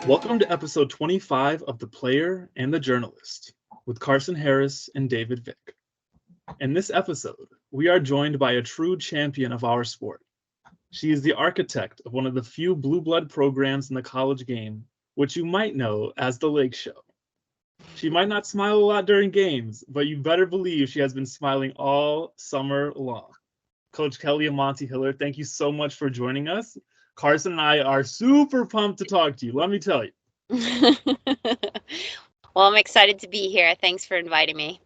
Welcome to episode 25 of The Player and the Journalist with Karson Harris and David Vick. In this episode, we are joined by a true champion of our sport. She is the architect of one of the few blue blood programs in the college game, which you might know as the Lake Show. She might not smile a lot during games, but you better believe she has been smiling all summer long. Coach Kelly Amonte Hiller, thank you so much for joining us. Karson and I are super pumped to talk to you, let me tell you. Well, I'm excited to be here. Thanks for inviting me.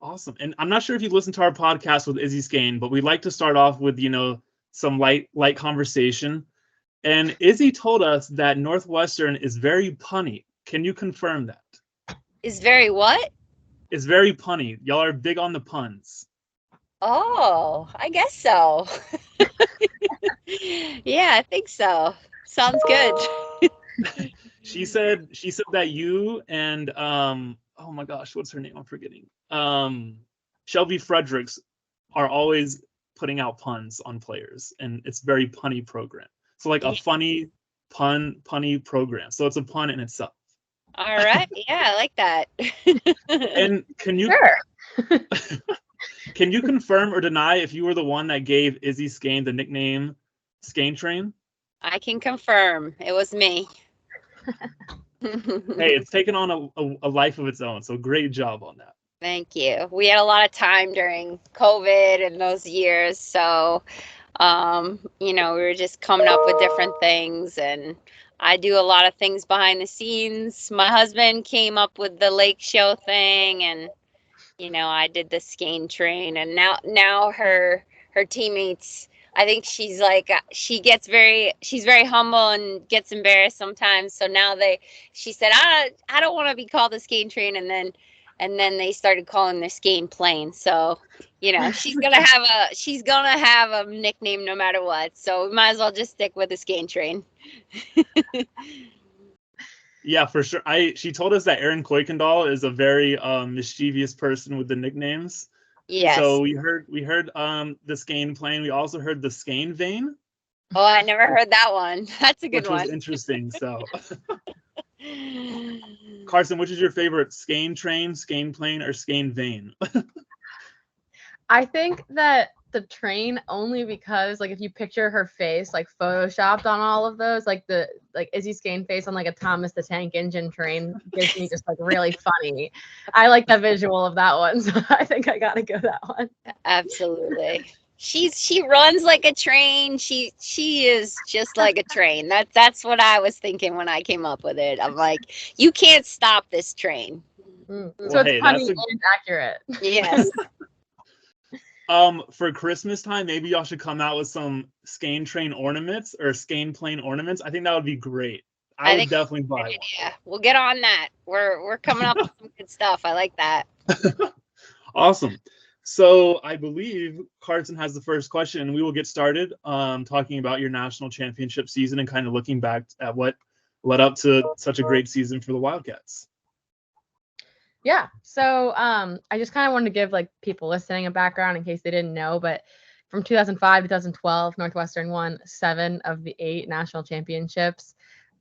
Awesome. And I'm not sure if you listened to our podcast with Izzy Skane, but we'd like to start off with, some light conversation. And Izzy told us that Northwestern is very punny. Can you confirm that? Is very what? It's very punny. Y'all are big on the puns. Oh, I guess so. Yeah, I think so. Sounds good. She said that you and oh my gosh, what's her name? I'm forgetting. Shelby Fredericks are always putting out puns on players, and it's very punny program. So like a funny punny program. So it's a pun in itself. All right. Yeah, I like that. And can you Sure. Can you confirm or deny if you were the one that gave Izzy Skane the nickname Skane Train? I can confirm it was me. Hey, it's taken on a life of its own, so great job on that. Thank you. We had a lot of time during COVID and those years, so we were just coming up with different things, and I do a lot of things behind the scenes. My husband came up with the Lake Show thing, and I did the Skane Train, and now her teammates, I think she's very humble and gets embarrassed sometimes. So now she said, I don't want to be called the Skane Train, and then they started calling the Skane Plane. So she's gonna have a nickname no matter what. So we might as well just stick with the Skane Train. Yeah, for sure. She told us that Aaron Kuykendall is a very mischievous person with the nicknames. Yes. So we heard the Skane Plane. We also heard the Skane Vein. Oh, I never heard that one. That's a good one. Which was interesting. So, Karson, which is your favorite, Skane Train, Skane Plane, or Skane Vein? I think that the train, only because if you picture her face photoshopped on all of those, Izzy Skane face on a Thomas the Tank Engine train gives me just really funny. I like the visual of that one, so I think I gotta go that one. Absolutely. She runs like a train. She is just like a train. That's what I was thinking when I came up with it. I'm like, you can't stop this train. So it's funny and accurate. Yes. For Christmas time, maybe y'all should come out with some Skane Train ornaments or Skane Plane ornaments. I think that would be great. I would definitely buy one. Yeah, we'll get on that. We're coming up with some good stuff. I like that. Awesome. So I believe Karson has the first question, and we will get started talking about your national championship season and kind of looking back at what led up to such a great season for the Wildcats. Yeah. So I just kind of wanted to give people listening a background in case they didn't know, but from 2005 to 2012, Northwestern won 7 of the 8 national championships,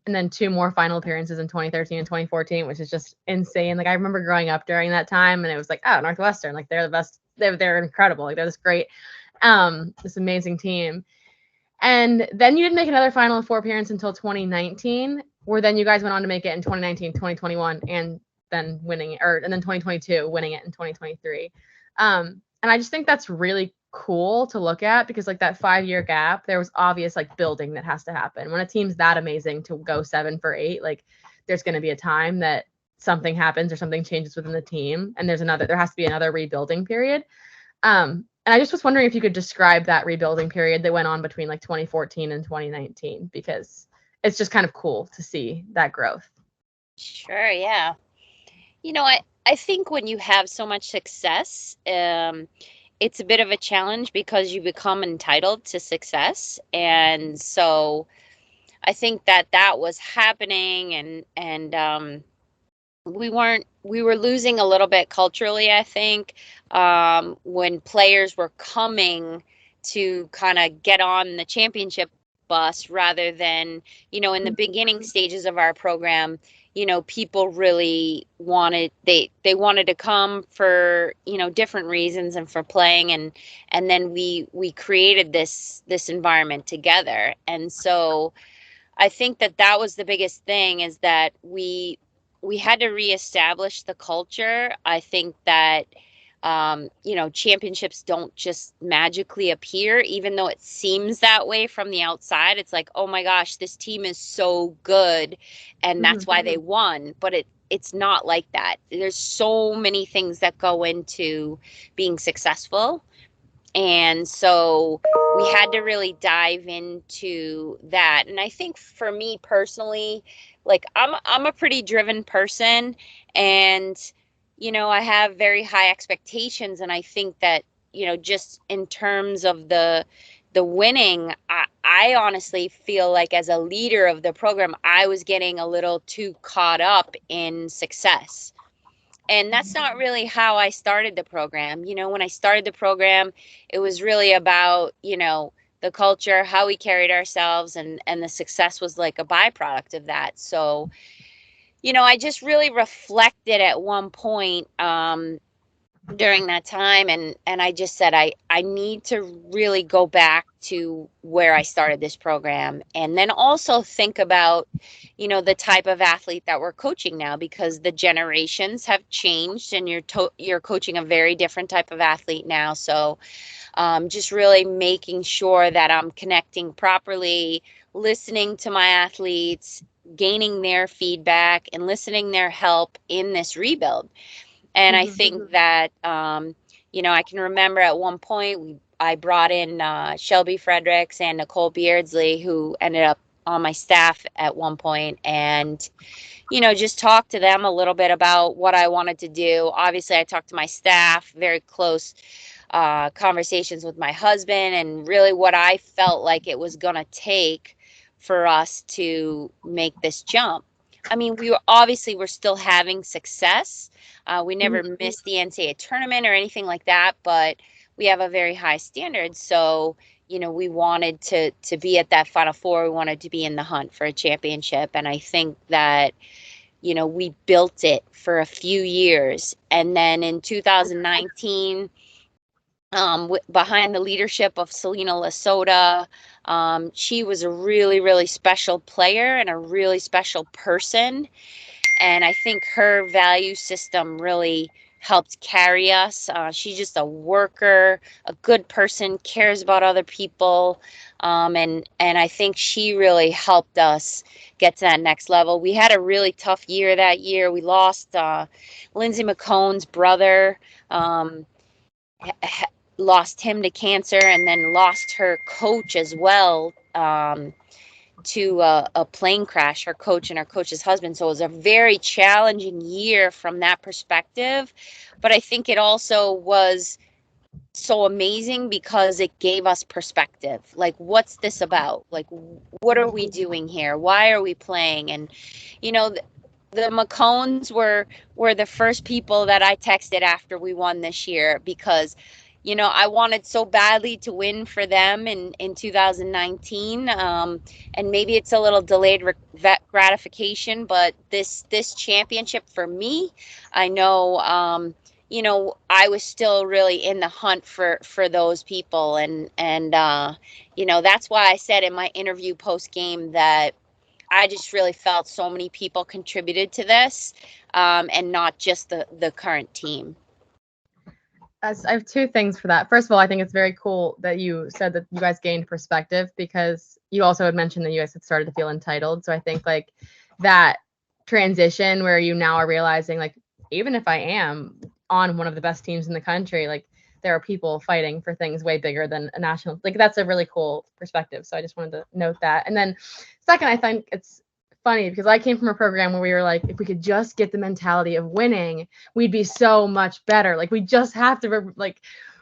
and then 2 more final appearances in 2013 and 2014, which is just insane. I remember growing up during that time, and it was oh, Northwestern, they're the best. They're incredible. They're this great, this amazing team. And then you didn't make another Final Four appearance until 2019, where then you guys went on to make it in 2019, 2021, and then winning it, and then 2022, winning it in 2023. And I just think that's really cool to look at, because that 5-year gap, there was obvious building that has to happen. When a team's that amazing to go 7 for 8, there's going to be a time that something happens or something changes within the team, and there has to be another rebuilding period. And I just was wondering if you could describe that rebuilding period that went on between 2014 and 2019, because it's just kind of cool to see that growth. Sure. Yeah. I think when you have so much success, it's a bit of a challenge because you become entitled to success. And so I think that was happening, and we were losing a little bit culturally, I think, when players were coming to kind of get on the championship bus rather than, in the beginning stages of our program, people really wanted, they wanted to come for, different reasons and for playing. And then we created this environment together. And so I think that was the biggest thing, is that we had to reestablish the culture. I think that championships don't just magically appear, even though it seems that way from the outside. It's like, oh my gosh, this team is so good, and that's why they won. But it's not like that. There's so many things that go into being successful. And so we had to really dive into that. And I think for me personally, like I'm a pretty driven person, and I have very high expectations. And I think that, just in terms of the winning, I honestly feel like as a leader of the program, I was getting a little too caught up in success. And that's not really how I started the program. When I started the program, it was really about, the culture, how we carried ourselves, and the success was like a byproduct of that. So, I just really reflected at one point during that time, and I just said, I need to really go back to where I started this program, and then also think about, the type of athlete that we're coaching now, because the generations have changed, and you're coaching a very different type of athlete now. So just really making sure that I'm connecting properly, listening to my athletes, gaining their feedback, and listening their help in this rebuild. And I think that, I can remember at one point I brought in Shelby Fredericks and Nicole Beardsley, who ended up on my staff at one point, and, just talked to them a little bit about what I wanted to do. Obviously, I talked to my staff, very close conversations with my husband, and really what I felt like it was going to take for us to make this jump. I mean, we're still having success. We never missed the NCAA tournament or anything like that, but we have a very high standard. So, we wanted to be at that Final Four. We wanted to be in the hunt for a championship. And I think that, we built it for a few years. And then in 2019, behind the leadership of Selena Lasota, she was a really, really special player and a really special person. And I think her value system really helped carry us. She's just a worker, a good person, cares about other people. And I think she really helped us get to that next level. We had a really tough year that year. We lost Lindsay McCone's brother, lost him to cancer, and then lost her coach as well, to a plane crash, her coach and her coach's husband. So it was a very challenging year from that perspective. But I think it also was so amazing because it gave us perspective. Like, what's this about? Like, what are we doing here? Why are we playing? And, the McCones were the first people that I texted after we won this year, because I wanted so badly to win for them in 2019. And maybe it's a little delayed gratification, but this championship for me, I know, I was still really in the hunt for those people. And that's why I said in my interview post game that I just really felt so many people contributed to this, and not just the current team. I have two things for that. First of all, I think it's very cool that you said that you guys gained perspective, because you also had mentioned that you guys had started to feel entitled. So I think like that transition where you now are realizing, like, even if I am on one of the best teams in the country, like, there are people fighting for things way bigger than a national, like, that's a really cool perspective. So I just wanted to note that. And then second, I think it's funny because I came from a program where we were like, if we could just get the mentality of winning, we'd be so much better. Like, we just have to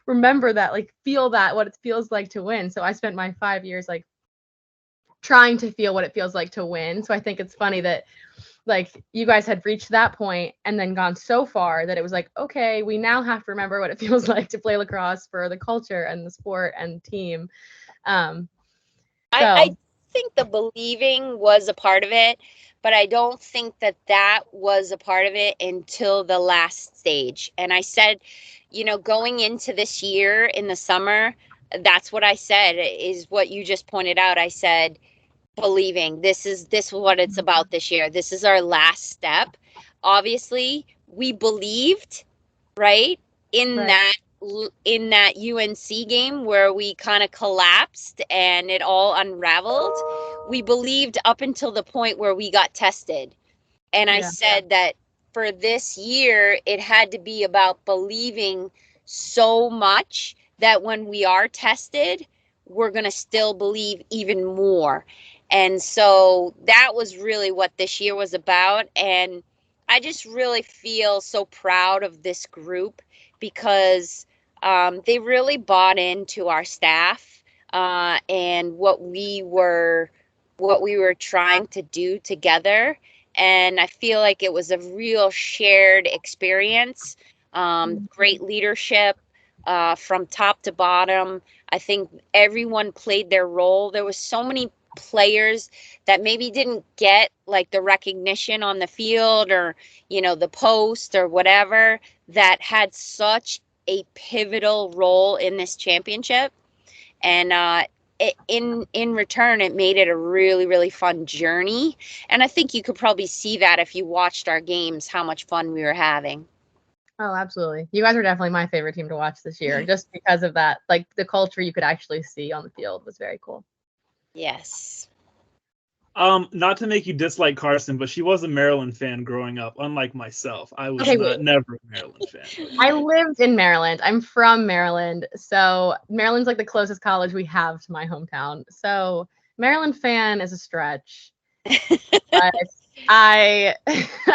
remember that, like, feel that, what it feels like to win. So I spent my 5 years like trying to feel what it feels like to win. So I think it's funny that like you guys had reached that point and then gone so far that it was like, okay, we now have to remember what it feels like to play lacrosse for the culture and the sport and team. I think the believing was a part of it, but I don't think that was a part of it until the last stage. And I said, going into this year in the summer, that's what I said, is what you just pointed out. I said, believing this is what it's about this year. This is our last step. Obviously, we believed, right, in Right. that UNC game where we kind of collapsed and it all unraveled. We believed up until the point where we got tested. And I said that for this year, it had to be about believing so much that when we are tested, we're going to still believe even more. And so that was really what this year was about. And I just really feel so proud of this group because they really bought into our staff and what we were trying to do together. And I feel like it was a real shared experience, great leadership from top to bottom. I think everyone played their role. There was so many players that maybe didn't get like the recognition on the field or, the post or whatever, that had such a pivotal role in this championship. And in return, it made it a really, really fun journey. And I think you could probably see that if you watched our games, how much fun we were having. Oh, absolutely. You guys are definitely my favorite team to watch this year, just because of that. Like, the culture you could actually see on the field was very cool. Yes. Not to make you dislike Karson, but she was a Maryland fan growing up, unlike myself. I was never a Maryland fan. I lived in Maryland. I'm from Maryland. So Maryland's like the closest college we have to my hometown. So Maryland fan is a stretch. But I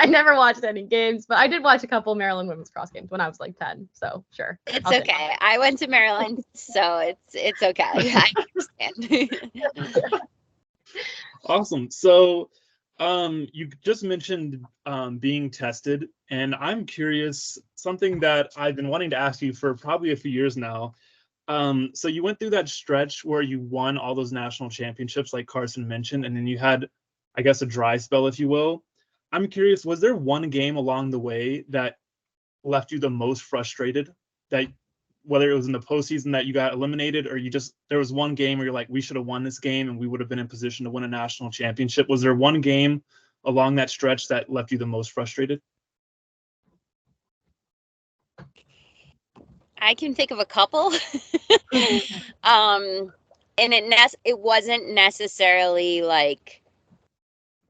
never watched any games, but I did watch a couple Maryland women's cross games when I was like 10. So sure. It's okay. I went to Maryland, so it's okay. I understand. Awesome. So you just mentioned being tested, and I'm curious, something that I've been wanting to ask you for probably a few years now. So you went through that stretch where you won all those national championships, like Karson mentioned, and then you had, I guess, a dry spell, if you will. I'm curious, was there one game along the way that left you the most frustrated, that whether it was in the postseason that you got eliminated, or there was one game where you're like, we should have won this game and we would have been in position to win a national championship? Was there one game along that stretch that left you the most frustrated? I can think of a couple. And it wasn't necessarily like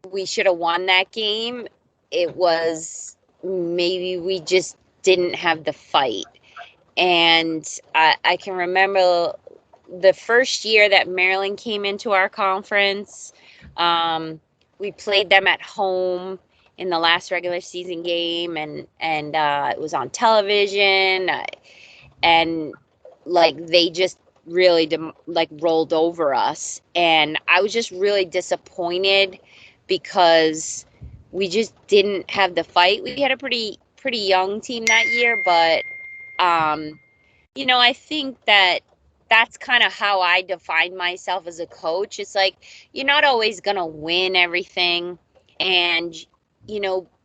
we should have won that game. It was maybe we just didn't have the fight. And I can remember the first year that Maryland came into our conference, we played them at home in the last regular season game, and it was on television, and like they just really rolled over us, and I was just really disappointed because we just didn't have the fight. We had a pretty young team that year, but I think that's kind of how I define myself as a coach. It's like, you're not always going to win everything, and,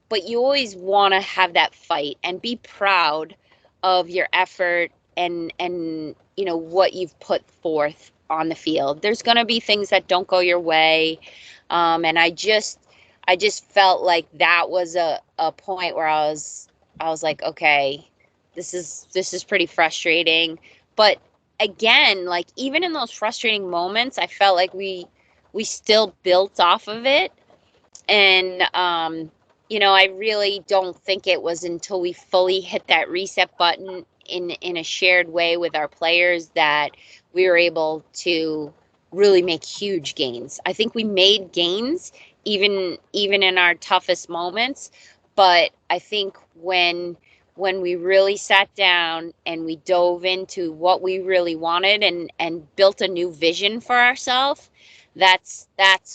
but you always want to have that fight and be proud of your effort and what you've put forth on the field. There's going to be things that don't go your way. And I just felt like that was a point where I was like, okay, this is pretty frustrating. But again, like even in those frustrating moments, I felt like we still built off of it. And, I really don't think it was until we fully hit that reset button in a shared way with our players that we were able to really make huge gains. I think we made gains even in our toughest moments. But I think when we really sat down and we dove into what we really wanted and built a new vision for ourselves, that's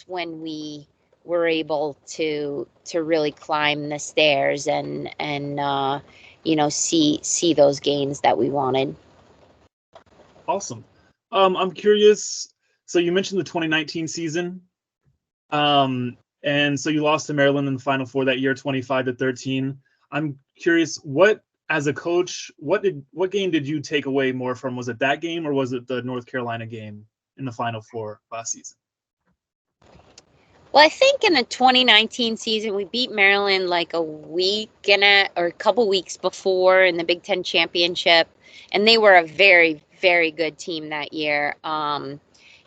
when we were able to really climb the stairs and see those gains that we wanted. Awesome. I'm curious, So you mentioned the 2019 season. And so you lost to Maryland in the Final Four that year, 25-13. I'm curious, what, as a coach, what game did you take away more from? Was it that game, or was it the North Carolina game in the Final Four last season? Well, I think in the 2019 season, we beat Maryland like a couple weeks before in the Big Ten championship, and they were a very, very good team that year.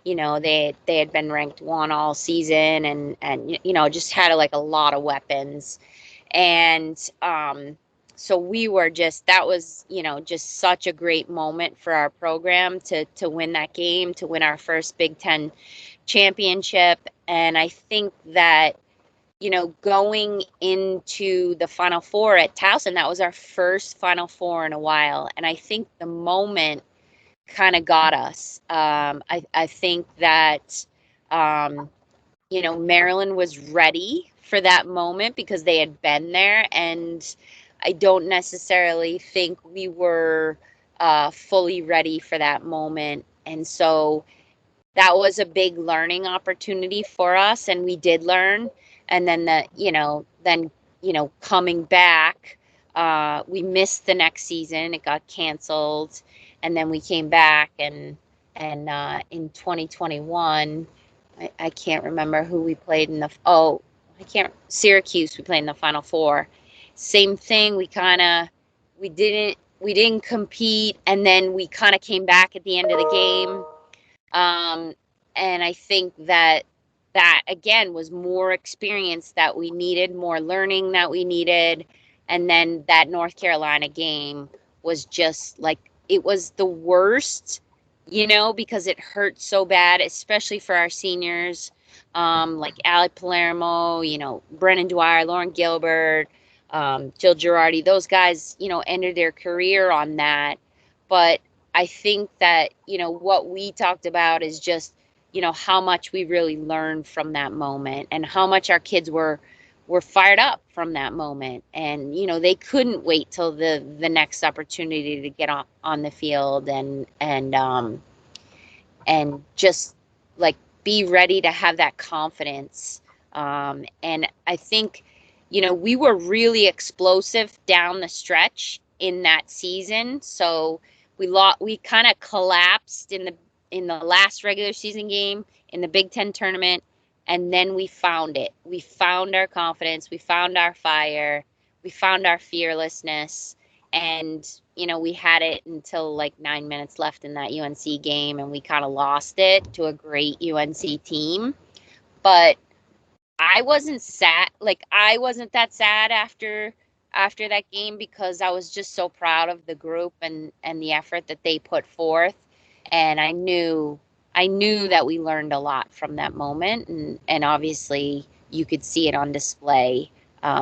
They had been ranked 1 all season, and just had a lot of weapons, and so that was just such a great moment for our program to win that game, to win our first Big Ten championship. And I think that, going into the Final Four at Towson, that was our first Final Four in a while. And I think the moment kind of got us. I think that, Maryland was ready for that moment because they had been there. And I don't necessarily think we were fully ready for that moment. And so that was a big learning opportunity for us, and we did learn. And then coming back, we missed the next season. It got canceled, and then we came back, and in 2021, I can't remember who we played in Syracuse. We played in the Final Four. Same thing. We didn't compete, and then we kind of came back at the end of the game. And I think that again was more experience that we needed, more learning that we needed. And then that North Carolina game was just it was the worst, because it hurt so bad, especially for our seniors, like Alec Palermo, Brennan Dwyer, Lauren Gilbert, Jill Girardi. Those guys, ended their career on that. But I think that, what we talked about is just, how much we really learned from that moment, and how much our kids were fired up from that moment. And, they couldn't wait till the next opportunity to get on the field and just be ready to have that confidence. And I think, we were really explosive down the stretch in that season. So we kind of collapsed in the last regular season game in the Big Ten tournament, and then we found it. We found our confidence, we found our fire, we found our fearlessness, and we had it until 9 minutes left in that UNC game, and we kind of lost it to a great UNC team. But I wasn't sad. I wasn't that sad after that game, because I was just so proud of the group and the effort that they put forth. And I knew that we learned a lot from that moment. And obviously you could see it on display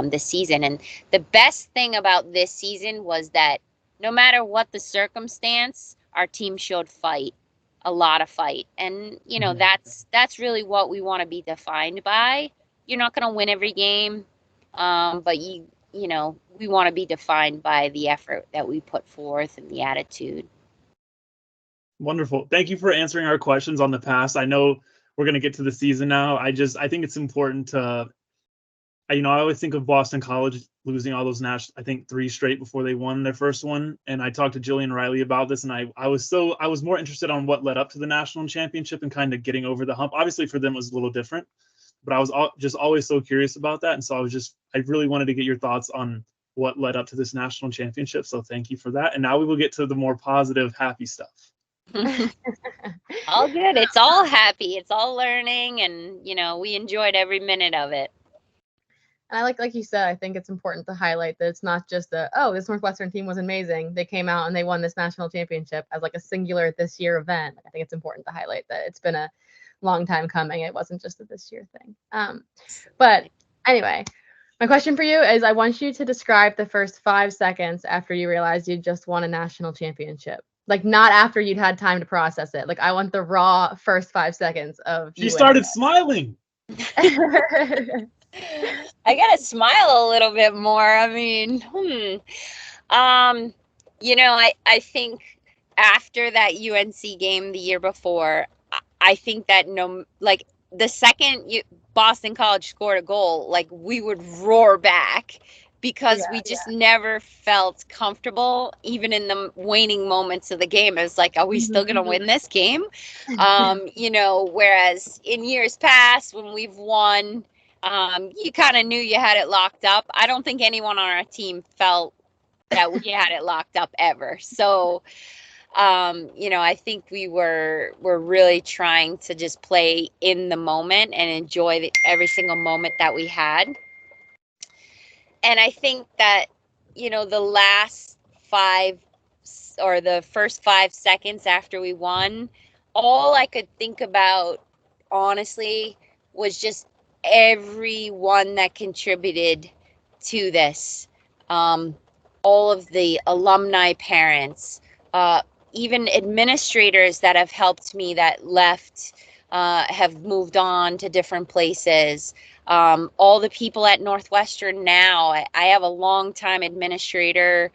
this season. And the best thing about this season was that no matter what the circumstance, our team showed fight, a lot of fight. And, that's really what we want to be defined by. You're not going to win every game, but we want to be defined by the effort that we put forth and the attitude. Wonderful. Thank you for answering our questions on the past. I know we're going to get to the season now. I think it's important to, I always think of Boston College losing all those I think 3 straight before they won their first one. And I talked to Jillian Riley about this, and I was more interested on what led up to the national championship and kind of getting over the hump. Obviously for them it was a little different, but I was just always so curious about that. And so I really wanted to get your thoughts on what led up to this national championship. So thank you for that. And now we will get to the more positive, happy stuff. All good. It's all happy. It's all learning. And, we enjoyed every minute of it. And I like you said, I think it's important to highlight that it's not just this Northwestern team was amazing. They came out and they won this national championship as a singular this year event. I think it's important to highlight that it's been a long time coming. It wasn't just a this year thing. But anyway, my question for you is, I want you to describe the first 5 seconds after you realized you just won a national championship. Not after you'd had time to process it. I want the raw first 5 seconds of you started smiling. I gotta smile a little bit more. I mean, I think after that UNC game the year before, I think that like the second Boston College scored a goal, like we would roar back because we just never felt comfortable, even in the waning moments of the game. It was like, are we still going to win this game? You know, whereas in years past when we've won, you kind of knew you had it locked up. I don't think anyone on our team felt that we had it locked up ever. So, you know, I think we're really trying to just play in the moment and enjoy every single moment that we had. And I think that, you know, the last the first 5 seconds after we won, all I could think about, honestly, was just everyone that contributed to this. All of the alumni parents, even administrators that have helped me that left, have moved on to different places. All the people at Northwestern now. I have a longtime administrator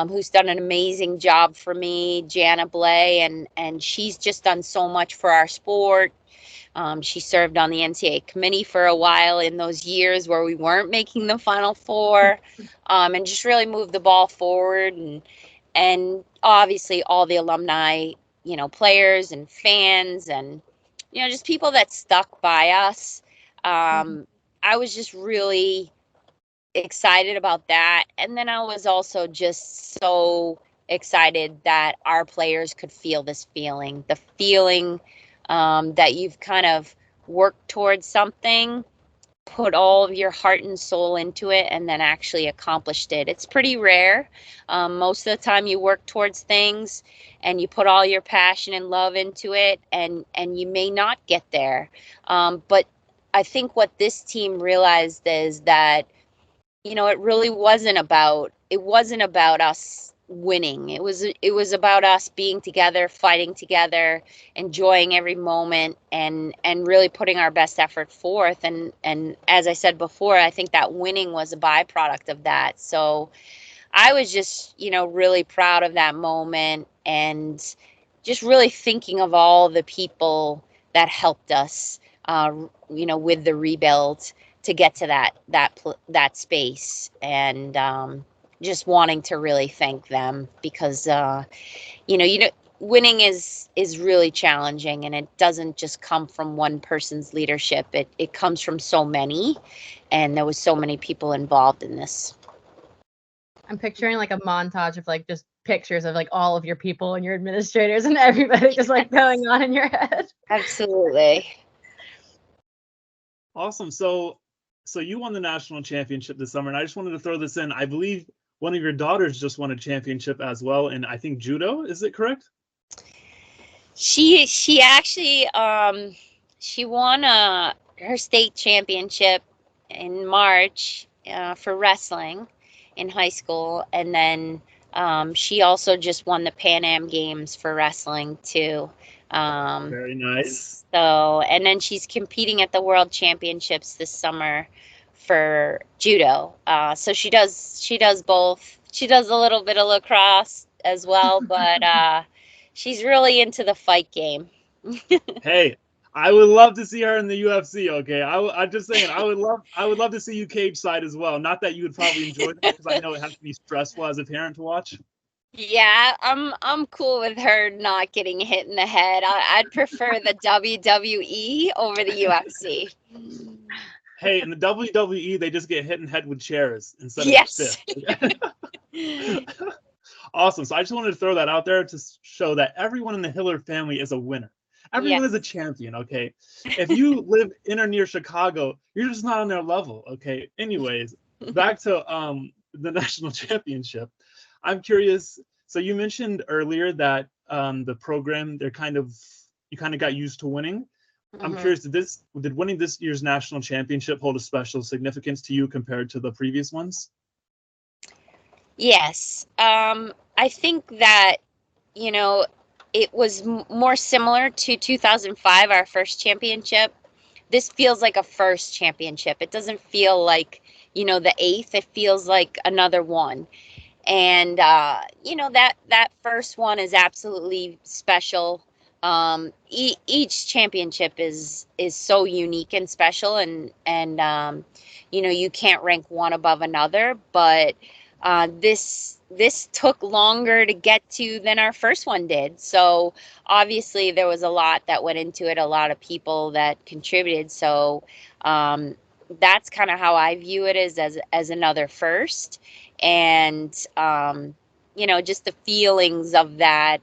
who's done an amazing job for me, Jana Blay, and she's just done so much for our sport. She served on the NCAA committee for a while in those years where we weren't making the Final Four, and just really moved the ball forward. And obviously all the alumni, you know, players and fans and, you know, just people that stuck by us. I was just really excited about that. And then I was also just so excited that our players could feel this feeling, the feeling that you've kind of worked towards something, put all of your heart and soul into it, and then actually accomplished it. It's pretty rare. Most of the time you work towards things and you put all your passion and love into it, and you may not get there. But I think what this team realized is that, you know, it really wasn't about us winning. It was about us being together, fighting together, enjoying every moment, and really putting our best effort forth. And as I said before, I think that winning was a byproduct of that. So I was just, you know, really proud of that moment, and just really thinking of all the people that helped us, you know, with the rebuild to get to that space, and just wanting to really thank them because you know winning is really challenging, and it doesn't just come from one person's leadership. It comes from so many, and there was so many people involved in this. I'm picturing like a montage of like just pictures of like all of your people and your administrators and everybody just like going on in your head. Absolutely. Awesome. So you won the national championship this summer, and I just wanted to throw this in. I believe one of your daughters just won a championship as well, and I think judo. Is it correct? She actually she won her state championship in March for wrestling in high school, and then she also just won the Pan Am Games for wrestling too. Very nice. So, and then she's competing at the World Championships this summer for judo. So she does both. She does a little bit of lacrosse as well, but she's really into the fight game. Hey, I would love to see her in the UFC. Okay, I'm just saying, I would love to see you cage side as well. Not that you would probably enjoy that, because I know it has to be stressful as a parent to watch. Yeah, I'm cool with her not getting hit in the head. I'd prefer the WWE over the UFC. Hey, in the WWE, they just get hit in the head with chairs instead of fists. Awesome. So I just wanted to throw that out there to show that everyone in the Hiller family is a winner. Everyone is a champion, okay? If you live in or near Chicago, you're just not on their level, okay? Anyways, back to the national championship. I'm curious. So you mentioned earlier that the program, you kind of got used to winning. I'm curious, did winning this year's national championship hold a special significance to you compared to the previous ones? Yes. I think that, you know, it was more similar to 2005, our first championship. This feels like a first championship. It doesn't feel like, you know, the 8th. It feels like another one. And, you know, that first one is absolutely special. each championship is so unique and special, and you can't rank one above another, but this took longer to get to than our first one did. So obviously there was a lot that went into it, a lot of people that contributed. So that's kind of how I view it, as another first. And just the feelings of that,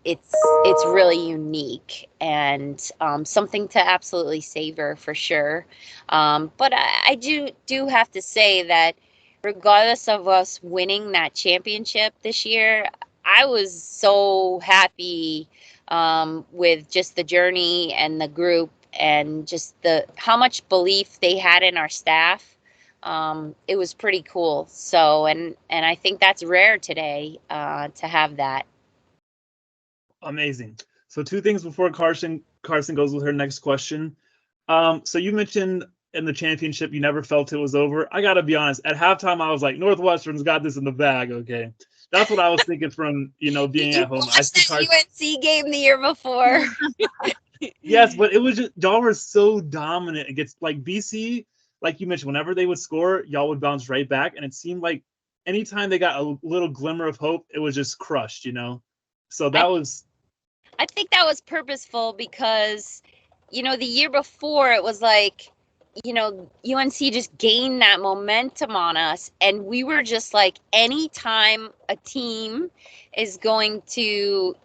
it's really unique, and something to absolutely savor for sure. But I do have to say that regardless of us winning that championship this year, I was so happy with just the journey and the group, and just how much belief they had in our staff. It was pretty cool. So, and I think that's rare today, to have that. Amazing. So 2 things before Karson goes with her next question. So you mentioned in the championship you never felt it was over. I gotta be honest, at halftime I was like, Northwestern's got this in the bag. Okay, that's what I was thinking from being at home. I see the UNC game the year before. Yes, but it was just y'all were so dominant against like BC. Like you mentioned, whenever they would score, y'all would bounce right back, and it seemed like anytime they got a little glimmer of hope, it was just crushed. So that was. I think that was purposeful because, the year before it was like, UNC just gained that momentum on us. And we were just like, anytime a team is going to,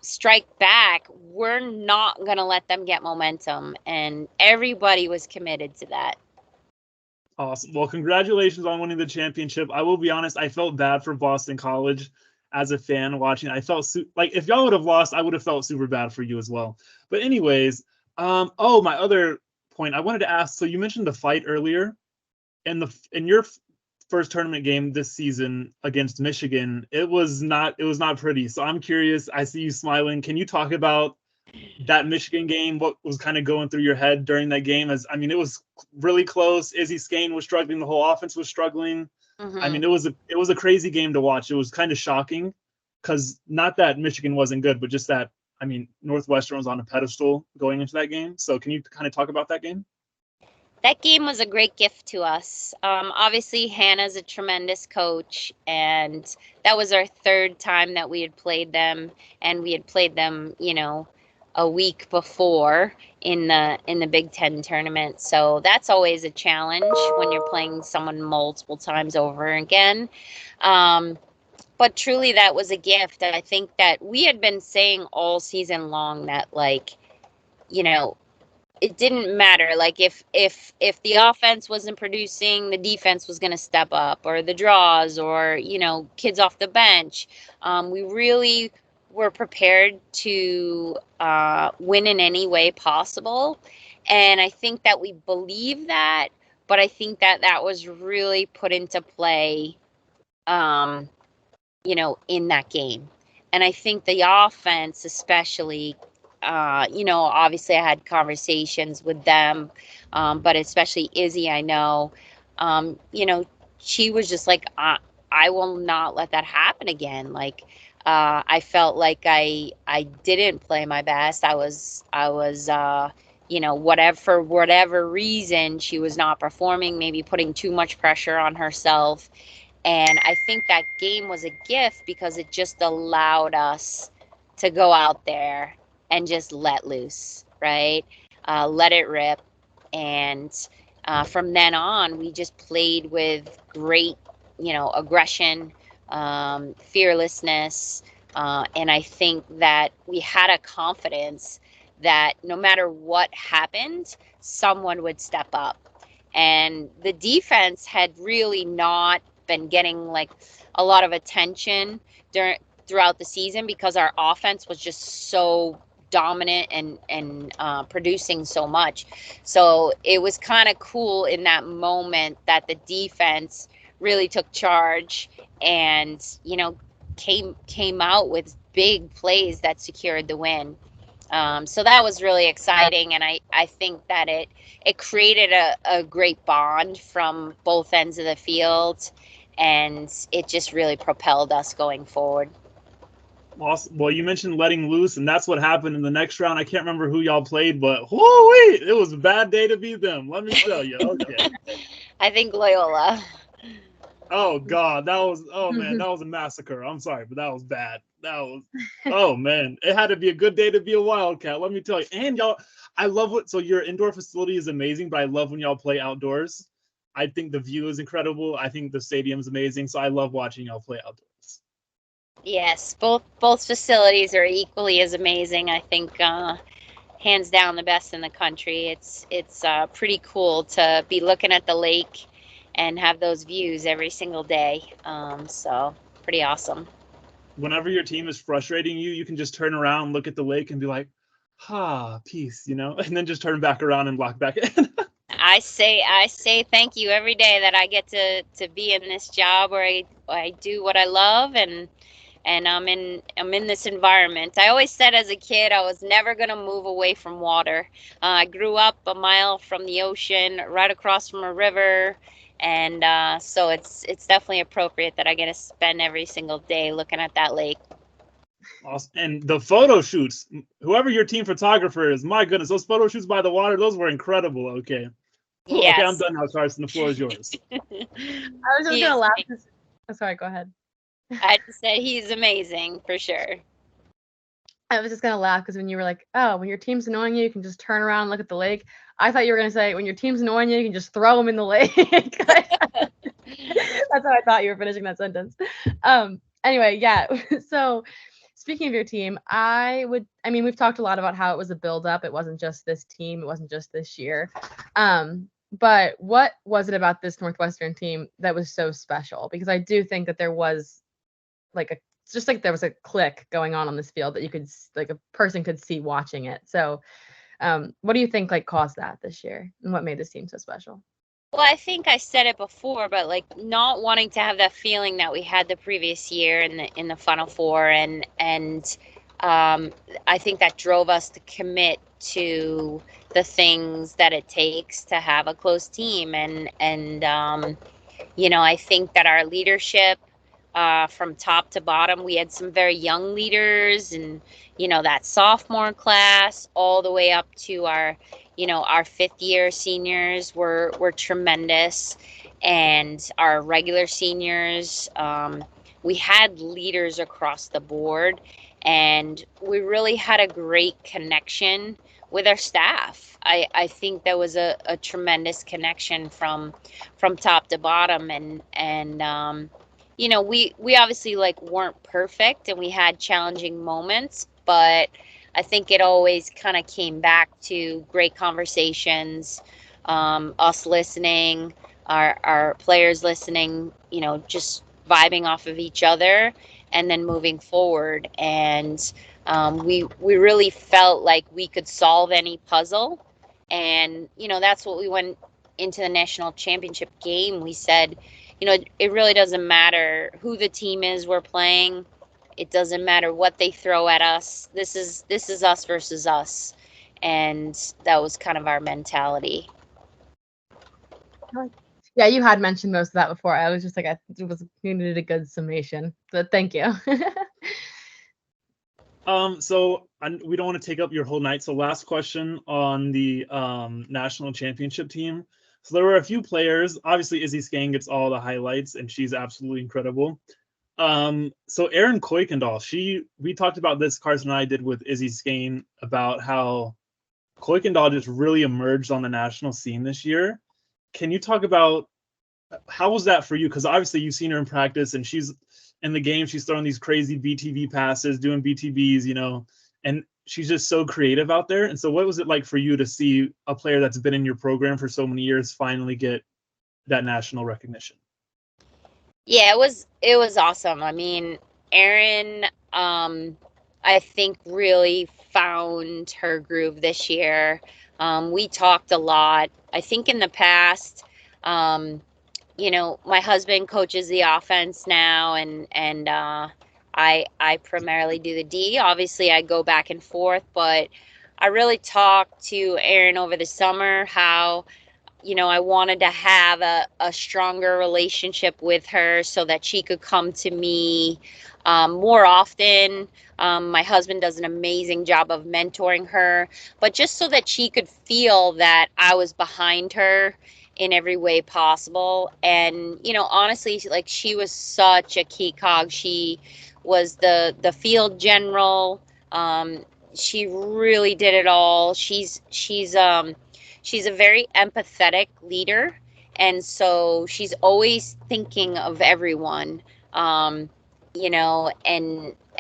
strike back, we're not going to let them get momentum. And everybody was committed to that. Awesome. Well, congratulations on winning the championship. I will be honest, I felt bad for Boston College as a fan watching. I felt like if y'all would have lost, I would have felt super bad for you as well. But anyways, my other point I wanted to ask, so you mentioned the fight earlier, in your first tournament game this season against Michigan, it was not pretty. So I'm curious, I see you smiling. Can you talk about that Michigan game? What was kind of going through your head during that game? It was really close. Izzy Skane was struggling. The whole offense was struggling. Mm-hmm. It was a crazy game to watch. It was kind of shocking because not that Michigan wasn't good, but just that, Northwestern was on a pedestal going into that game. So can you kind of talk about that game? That game was a great gift to us. Obviously, Hannah's a tremendous coach, and that was our third time that we had played them, and we had played them, a week before in the Big Ten tournament. So that's always a challenge when you're playing someone multiple times over again. But truly, that was a gift. I think that we had been saying all season long that, it didn't matter. Like if the offense wasn't producing, the defense was going to step up, or the draws, or kids off the bench. We really were prepared to win in any way possible, and I think that we believe that. But I think that was really put into play, in that game. And I think the offense, especially, obviously I had conversations with them, but especially Izzy, I know, she was just like, I will not let that happen again. Like, I felt like I didn't play my best. I was, for whatever reason, she was not performing, maybe putting too much pressure on herself. And I think that game was a gift because it just allowed us to go out there and just let loose, right? Let it rip. And from then on, we just played with great, aggression, fearlessness. And I think that we had a confidence that no matter what happened, someone would step up. And the defense had really not been getting like a lot of attention throughout the season because our offense was just so dominant and producing so much. So it was kind of cool in that moment that the defense really took charge and came out with big plays that secured the win. So that was really exciting, and I think that it created a great bond from both ends of the field, and it just really propelled us going forward. Awesome. Well, you mentioned letting loose, and that's what happened in the next round. I can't remember who y'all played, but whoo-wee, it was a bad day to beat them. Let me tell you. Okay. I think Loyola. Oh God, that was man, that was a massacre. I'm sorry, but that was bad. Oh man, it had to be a good day to be a Wildcat. Let me tell you. And y'all, I love so your indoor facility is amazing, but I love when y'all play outdoors. I think the view is incredible. I think the stadium's amazing, so I love watching y'all play outdoors. Yes, both facilities are equally as amazing. I think hands down the best in the country. It's pretty cool to be looking at the lake and have those views every single day. So pretty awesome. Whenever your team is frustrating you, you can just turn around, look at the lake, and be like, peace, and then just turn back around and walk back in. I say thank you every day that I get to be in this job where I do what I love and I'm in this environment. I always said as a kid I was never gonna move away from water. I grew up a mile from the ocean, right across from a river, and so it's definitely appropriate that I get to spend every single day looking at that lake. Awesome. And the photo shoots, whoever your team photographer is, my goodness, those photo shoots by the water, those were incredible. Okay. Yes. Okay, I'm done now, Karson. The floor is yours. I was just gonna laugh. Oh, sorry, go ahead. I just said he's amazing for sure. I was just gonna laugh because when you were like, "Oh, when your team's annoying you, you can just turn around and look at the lake." I thought you were gonna say, "When your team's annoying you, you can just throw them in the lake." That's how I thought you were finishing that sentence. Anyway, yeah. So, speaking of your team, we've talked a lot about how it was a build-up. It wasn't just this team. It wasn't just this year. But what was it about this Northwestern team that was so special? Because I do think that there was there was a click going on this field that you could, like, a person could see watching it. So what do you think caused that this year, and what made this team so special? Well, I think I said it before, but not wanting to have that feeling that we had the previous year in the Final Four, and I think that drove us to commit to the things that it takes to have a close team, and I think that our leadership, from top to bottom, we had some very young leaders, and that sophomore class all the way up to our fifth year seniors were tremendous, and our regular seniors, we had leaders across the board, and we really had a great connection with our staff. I think there was a tremendous connection from top to bottom, and we obviously weren't perfect, and we had challenging moments, but I think it always kind of came back to great conversations, us listening, our players listening, just vibing off of each other, and then moving forward. And we really felt like we could solve any puzzle, and that's what we went into the national championship game. We said, it really doesn't matter who the team is we're playing. It doesn't matter what they throw at us. This is us versus us. And that was kind of our mentality. Yeah, you had mentioned most of that before. I was just like, you did a good summation, but thank you. So we don't want to take up your whole night. So last question on the national championship team. So there were a few players. Obviously, Izzy Skang gets all the highlights, and she's absolutely incredible. So Erin Kuykendall, we talked about this, Karson and I did, with Izzy Skane, about how Kuykendall just really emerged on the national scene this year. Can you talk about how was that for you? Because obviously you've seen her in practice, and she's in the game, she's throwing these crazy BTV passes, doing BTBs, and she's just so creative out there. And so what was it like for you to see a player that's been in your program for so many years finally get that national recognition? Yeah, it was awesome. I mean, Erin, I think really found her groove this year. We talked a lot. I think in the past, my husband coaches the offense now, and I primarily do the D. Obviously, I go back and forth, but I really talked to Erin over the summer how I wanted to have a stronger relationship with her so that she could come to me more often. My husband does an amazing job of mentoring her, but just so that she could feel that I was behind her in every way possible. And, honestly, like, she was such a key cog. She was the field general. She really did it all. She's a very empathetic leader, and so she's always thinking of everyone.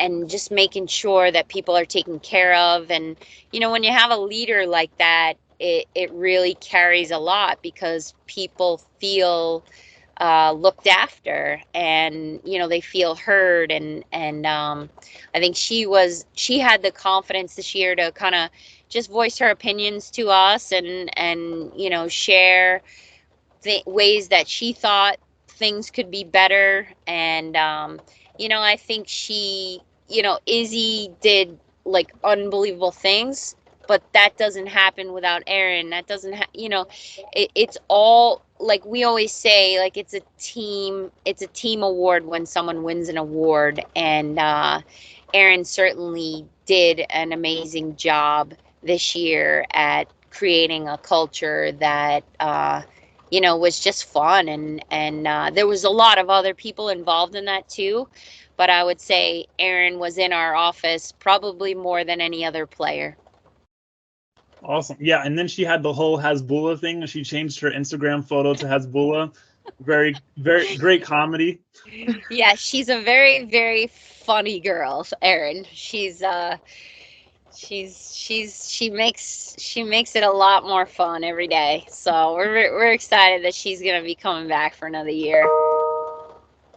And just making sure that people are taken care of. And, when you have a leader like that, it really carries a lot, because people feel looked after, and, they feel heard. And I think she had the confidence this year to kind of just voice her opinions to us, and share the ways that she thought things could be better. And I think Izzy did like unbelievable things, but that doesn't happen without Erin. That doesn't it's all, like we always say, like, it's a team award when someone wins an award. And Erin certainly did an amazing job this year at creating a culture that was just fun. And there was a lot of other people involved in that too, but I would say Erin was in our office probably more than any other player. Awesome. Yeah, and then she had the whole Hasbulla thing. She changed her Instagram photo to Hasbulla. Very, very great comedy. Yeah, she's a very, very funny girl, Erin. She makes it a lot more fun every day. So we're excited that she's gonna be coming back for another year.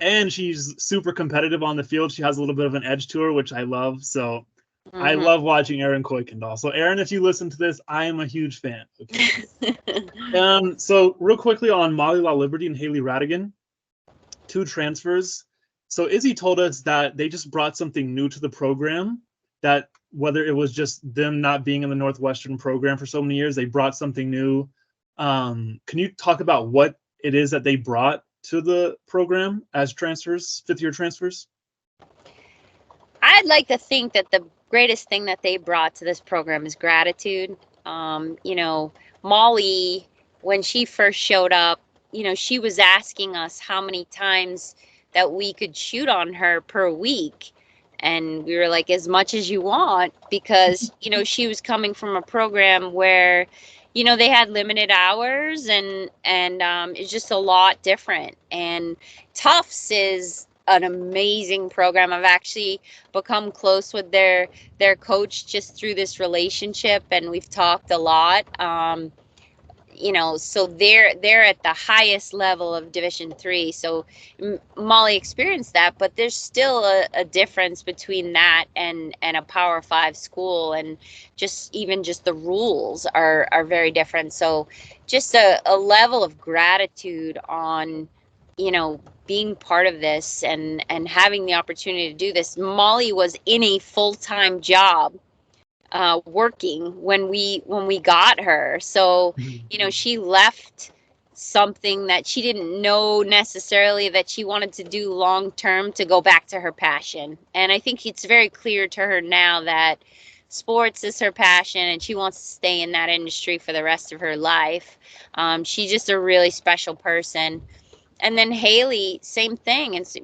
And she's super competitive on the field. She has a little bit of an edge to her, which I love. So I love watching Erin Kuykendall. So Erin, if you listen to this, I am a huge fan. Okay. So real quickly on Molly Law Liberty and Haley Radigan, 2 transfers. So Izzy told us that they just brought something new to the program, that whether it was just them not being in the Northwestern program for so many years, they brought something new. Can you talk about what it is that they brought to the program as transfers, 5th-year transfers? I'd like to think that the greatest thing that they brought to this program is gratitude. Molly, when she first showed up, she was asking us how many times that we could shoot on her per week. And we were like, as much as you want, because, she was coming from a program where, they had limited hours, and it's just a lot different. And Tufts is an amazing program. I've actually become close with their coach just through this relationship, and we've talked a lot. So they're at the highest level of Division III. So Molly experienced that, but there's still a difference between that and a Power 5 school, and just the rules are very different. So just a level of gratitude on, being part of this and having the opportunity to do this. Molly was in a full-time job working when we got her. So, she left something that she didn't know necessarily that she wanted to do long term to go back to her passion. And I think it's very clear to her now that sports is her passion, and she wants to stay in that industry for the rest of her life. She's just a really special person. And then Haley, same thing. It's,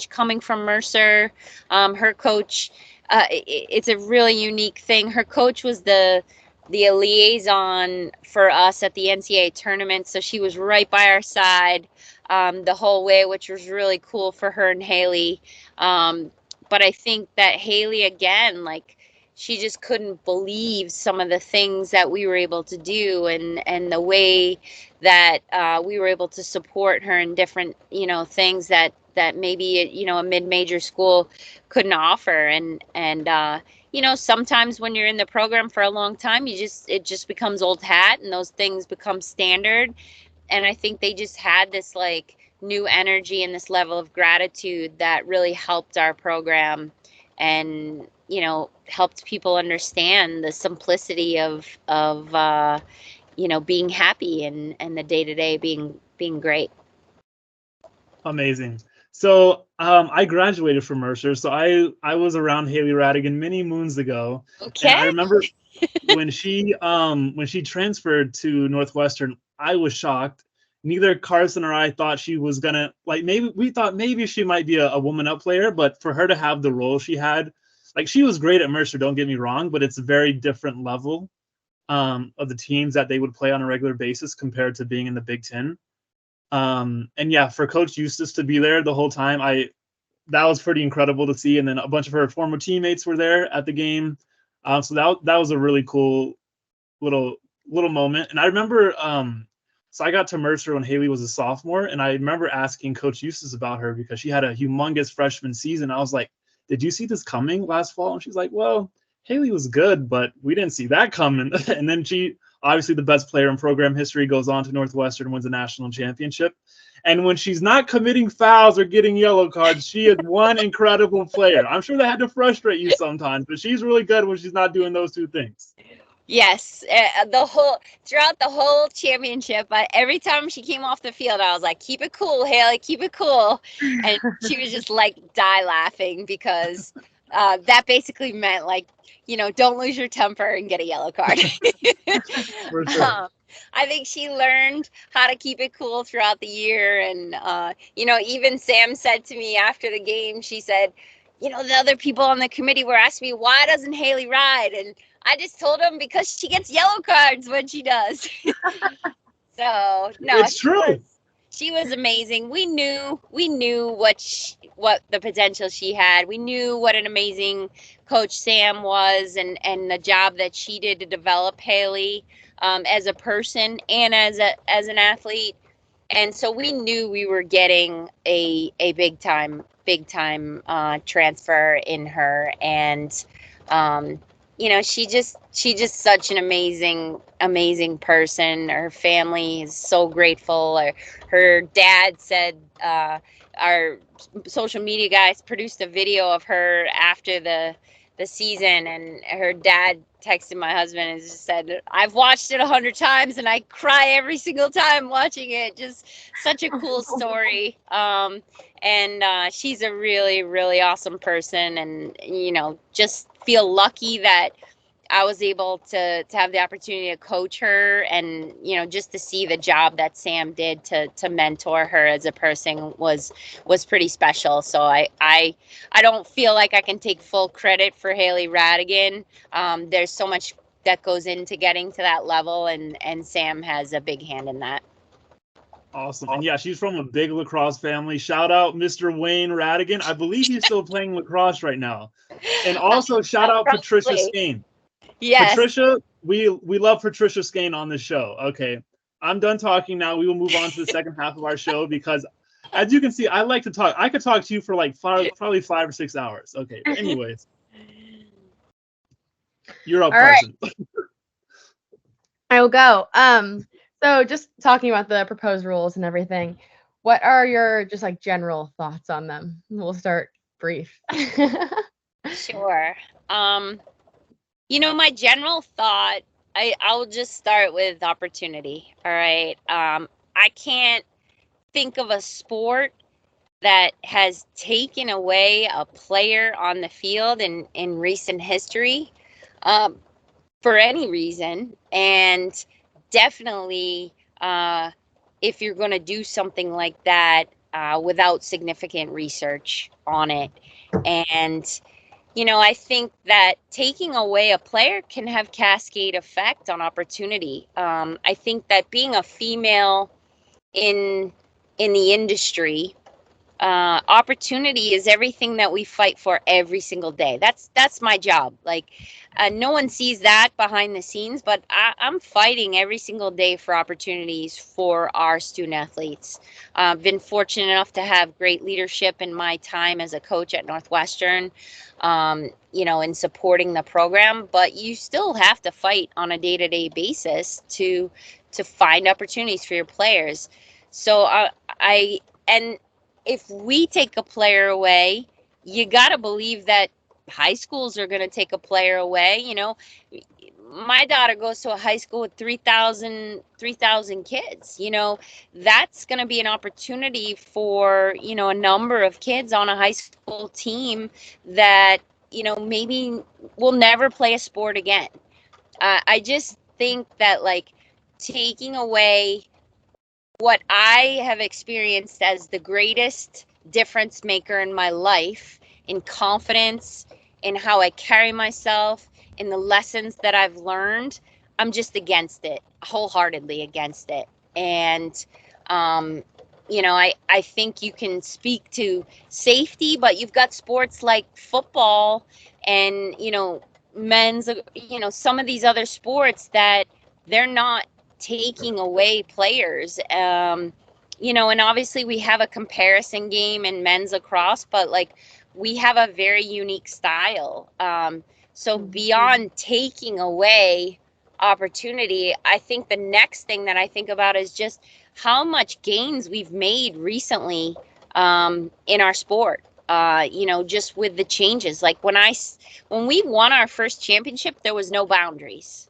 coming from Mercer, her coach, it's a really unique thing. Her coach was the liaison for us at the NCAA tournament, so she was right by our side the whole way, which was really cool for her and Haley. But I think that Haley, again, like, she just couldn't believe some of the things that we were able to do, and the way that we were able to support her in different, things that maybe, a mid-major school couldn't offer. And sometimes when you're in the program for a long time, it just becomes old hat, and those things become standard. And I think they just had this like new energy and this level of gratitude that really helped our program, and helped people understand the simplicity of being happy and the day-to-day being great. Amazing. So I graduated from Mercer, so I was around Haley Radigan many moons ago, and I Okay. remember when she transferred to Northwestern, I was shocked. Neither Karson or I thought she was gonna, like, maybe we thought maybe she might be a woman up player, but for her to have the role she had, like, she was great at Mercer, don't get me wrong, but it's a very different level of the teams that they would play on a regular basis compared to being in the Big Ten. And yeah, for Coach Eustace to be there the whole time, that was pretty incredible to see. And then a bunch of her former teammates were there at the game. So that was a really cool little moment. And I remember, so I got to Mercer when Haley was a sophomore, and I remember asking Coach Eustace about her because she had a humongous freshman season. I was like, "Did you see this coming last fall?" And she's like, "Well, Haley was good, but we didn't see that coming." And then she, obviously the best player in program history, goes on to Northwestern, wins a national championship. And when she's not committing fouls or getting yellow cards, she is one incredible player. I'm sure that had to frustrate you sometimes, but she's really good when she's not doing those two things. Yes, throughout the whole championship, every time she came off the field, I was like, "Keep it cool, Haley, keep it cool," and she was just like die laughing because that basically meant, like, don't lose your temper and get a yellow card. For sure. I think she learned how to keep it cool throughout the year, and even Sam said to me after the game, she said, the other people on the committee were asking me, why doesn't Haley ride? And I just told them because she gets yellow cards when she does. So no, It's true. She was amazing. We knew what the potential she had. We knew what an amazing coach Sam was, and the job that she did to develop Haley as a person and as an athlete. And so we knew we were getting a big time transfer in her. And she's just such an amazing person. Her family is so grateful. Her dad said, our social media guys produced a video of her after the season, and her dad texted my husband and just said, "I've watched it 100 times and I cry every single time watching it." Just such a cool story. And she's a really, really awesome person, and just feel lucky that I was able to have the opportunity to coach her, and just to see the job that Sam did to mentor her as a person was pretty special. So I don't feel like I can take full credit for Haley Radigan. There's so much that goes into getting to that level, and Sam has a big hand in that. Awesome. And yeah, she's from a big lacrosse family. Shout out Mr. Wayne Radigan. I believe he's still playing lacrosse right now. And also shout out Patricia Skane. Yes. Patricia, we love Patricia Skane on this show. Okay, I'm done talking now. We will move on to the second half of our show because, as you can see, I like to talk. I could talk to you for like probably 5 or 6 hours. Okay, but anyways, you're up, Karson. Right. I will go. So just talking about the proposed rules and everything, what are your just like general thoughts on them? We'll start brief. Sure. My general thought, I'll just start with opportunity. All right. I can't think of a sport that has taken away a player on the field in recent history for any reason. And definitely, if you're going to do something like that without significant research on it. And I think that taking away a player can have cascade effect on opportunity. I think that being a female in the industry, opportunity is everything that we fight for every single day. That's my job. Like, no one sees that behind the scenes, but I'm fighting every single day for opportunities for our student athletes. I've been fortunate enough to have great leadership in my time as a coach at Northwestern, in supporting the program, but you still have to fight on a day-to-day basis to find opportunities for your players. So and if we take a player away, you got to believe that high schools are going to take a player away. my daughter goes to a high school with 3,000 kids. That's going to be an opportunity for, a number of kids on a high school team that, maybe will never play a sport again. I just think that, like, taking away what I have experienced as the greatest difference maker in my life, in confidence, in how I carry myself, in the lessons that I've learned, I'm just against it, wholeheartedly against it. And, I think you can speak to safety, but you've got sports like football and, men's, some of these other sports that they're not taking away players. And obviously we have a comparison game in men's lacrosse, but like we have a very unique style. So beyond taking away opportunity, I think the next thing that I think about is just how much gains we've made recently in our sport. Just with the changes, like when we won our first championship, there was no boundaries.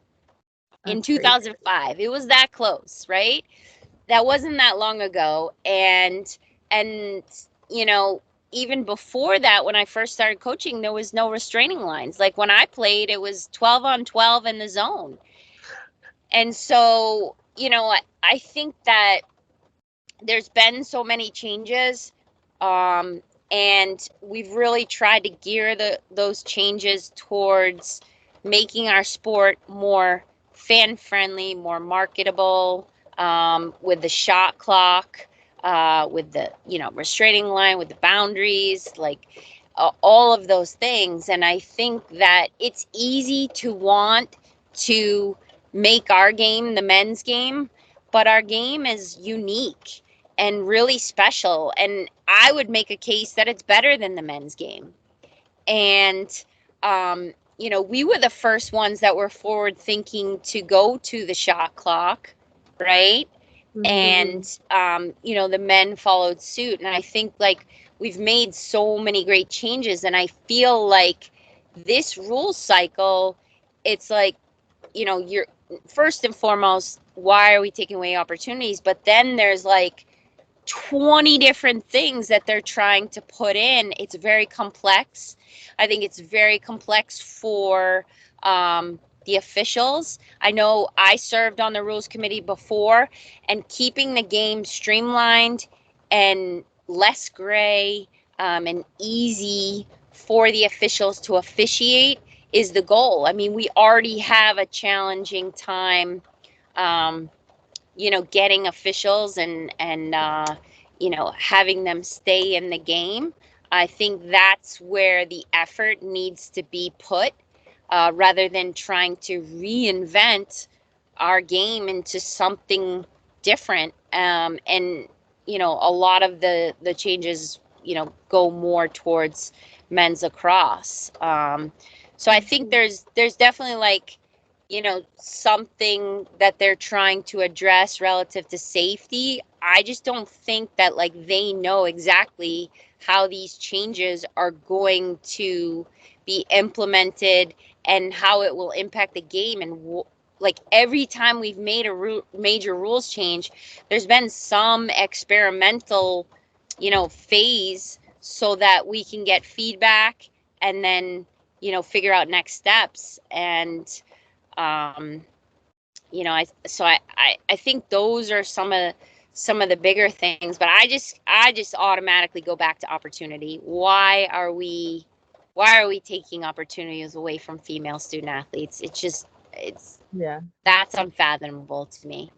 In 2005, it was that close, right? That wasn't that long ago. And even before that, when I first started coaching, there was no restraining lines. Like when I played, it was 12 on 12 in the zone. And so I think that there's been so many changes, and we've really tried to gear those changes towards making our sport more fan friendly, more marketable, with the shot clock, with the restraining line, with the boundaries, like all of those things. And I think that it's easy to want to make our game the men's game, but our game is unique and really special. And I would make a case that it's better than the men's game. And, we were the first ones that were forward thinking to go to the shot clock, right? Mm-hmm. And, the men followed suit. And I think like we've made so many great changes. And I feel like this rule cycle, it's like, you're first and foremost, why are we taking away opportunities? But then there's like 20 different things that they're trying to put in. It's very complex. I think it's very complex for the officials. I know I served on the rules committee before, and keeping the game streamlined and less gray and easy for the officials to officiate is the goal. I mean, we already have a challenging time getting officials and having them stay in the game. I think that's where the effort needs to be put, rather than trying to reinvent our game into something different. And a lot of the changes, go more towards men's lacrosse. So I think there's definitely like, something that they're trying to address relative to safety. I just don't think that like they know exactly how these changes are going to be implemented and how it will impact the game. And like every time we've made a major rules change, there's been some experimental, phase so that we can get feedback and then, figure out next steps. And I think those are some of the bigger things, but I just automatically go back to opportunity. Why are we taking opportunities away from female student athletes? That's unfathomable to me.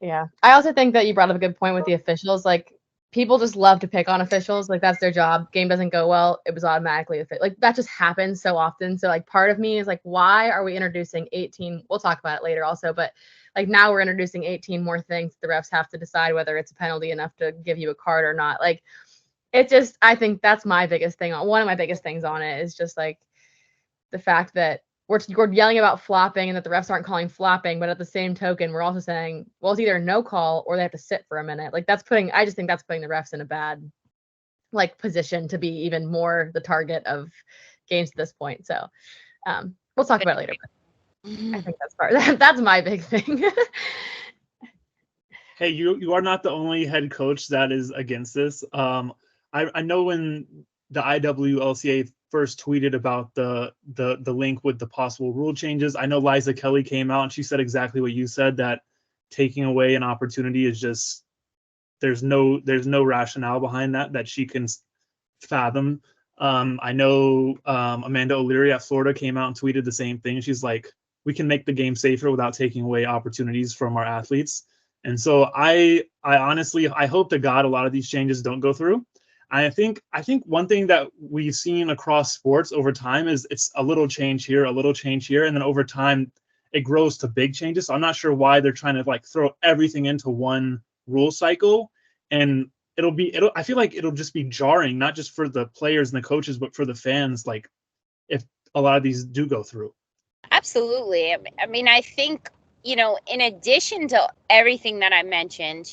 Yeah. I also think that you brought up a good point with the officials. Like, people just love to pick on officials. Like, that's their job. Game doesn't go well, it was automatically like that just happens so often. So like part of me is like, why are we introducing 18? We'll talk about it later also, but like now we're introducing 18 more things. The refs have to decide whether it's a penalty enough to give you a card or not. Like, I think that's my biggest thing. One of my biggest things on it is just like the fact that we're yelling about flopping and that the refs aren't calling flopping, but at the same token, we're also saying, well, it's either a no call or they have to sit for a minute. Like I just think that's putting the refs in a bad like position to be even more the target of games at this point. So we'll talk about it later. I think that's my big thing. Hey, you are not the only head coach that is against this. I know when the IWLCA first tweeted about the link with the possible rule changes, I know Liza Kelly came out and she said exactly what you said, that taking away an opportunity is just, there's no rationale behind that she can fathom. I know Amanda O'Leary at Florida came out and tweeted the same thing. She's like, we can make the game safer without taking away opportunities from our athletes. And so I honestly, I hope to God a lot of these changes don't go through. I think one thing that we've seen across sports over time is it's a little change here, and then over time it grows to big changes. So I'm not sure why they're trying to like throw everything into one rule cycle, and I feel like it'll just be jarring, not just for the players and the coaches, but for the fans, like if a lot of these do go through. Absolutely. I mean, I think, in addition to everything that I mentioned,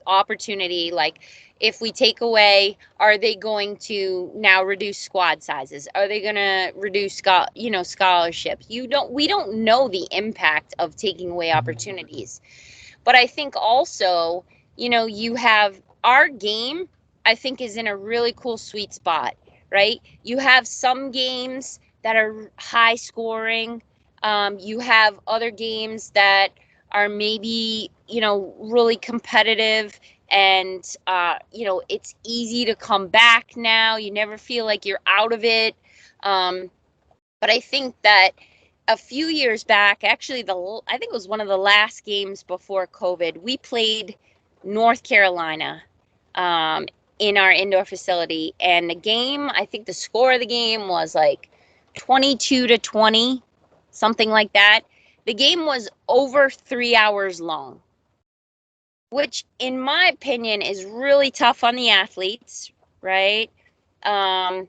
opportunity, like if we take away, are they going to now reduce squad sizes? Are they going to reduce, scholarships? We don't know the impact of taking away opportunities. But I think also, you have our game, I think, is in a really cool sweet spot, right? You have some games that are high scoring. You have other games that are maybe, really competitive, and, it's easy to come back now. You never feel like you're out of it. But I think that a few years back, actually, I think it was one of the last games before COVID, we played North Carolina in our indoor facility. And the game, I think the score of the game was like 22-20, something like that. The game was over 3 hours long, which in my opinion is really tough on the athletes, right? And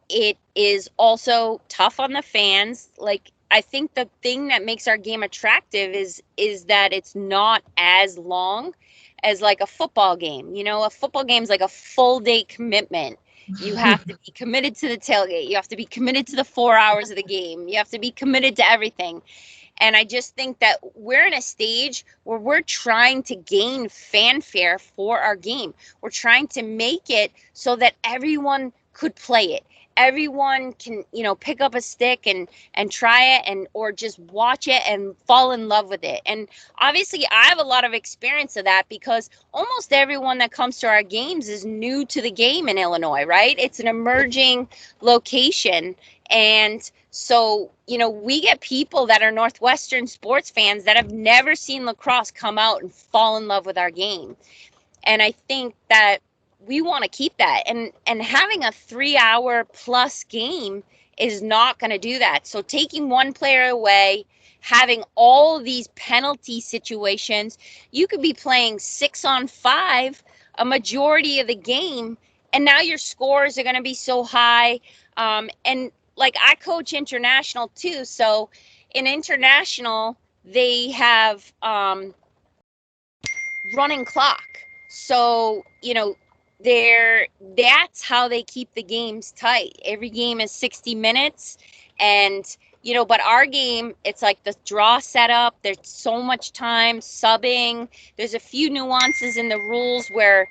it is also tough on the fans. Like, I think the thing that makes our game attractive is that it's not as long as like a football game. A football game is like a full day commitment. You have to be committed to the tailgate. You have to be committed to the 4 hours of the game. You have to be committed to everything. And I just think that we're in a stage where we're trying to gain fanfare for our game. We're trying to make it so that everyone could play it. Everyone can, pick up a stick and try it, or just watch it and fall in love with it. And obviously I have a lot of experience of that, because almost everyone that comes to our games is new to the game in Illinois, right? It's an emerging location. And so, we get people that are Northwestern sports fans that have never seen lacrosse come out and fall in love with our game. And I think that we want to keep that. And having a 3 hour plus game is not going to do that. So taking one player away, having all of these penalty situations, you could be playing 6-on-5 a majority of the game, and now your scores are going to be so high. And like, I coach international too. So in international, they have running clock. So, that's how they keep the games tight. Every game is 60 minutes. And, but our game, it's like the draw setup. There's so much time subbing. There's a few nuances in the rules where,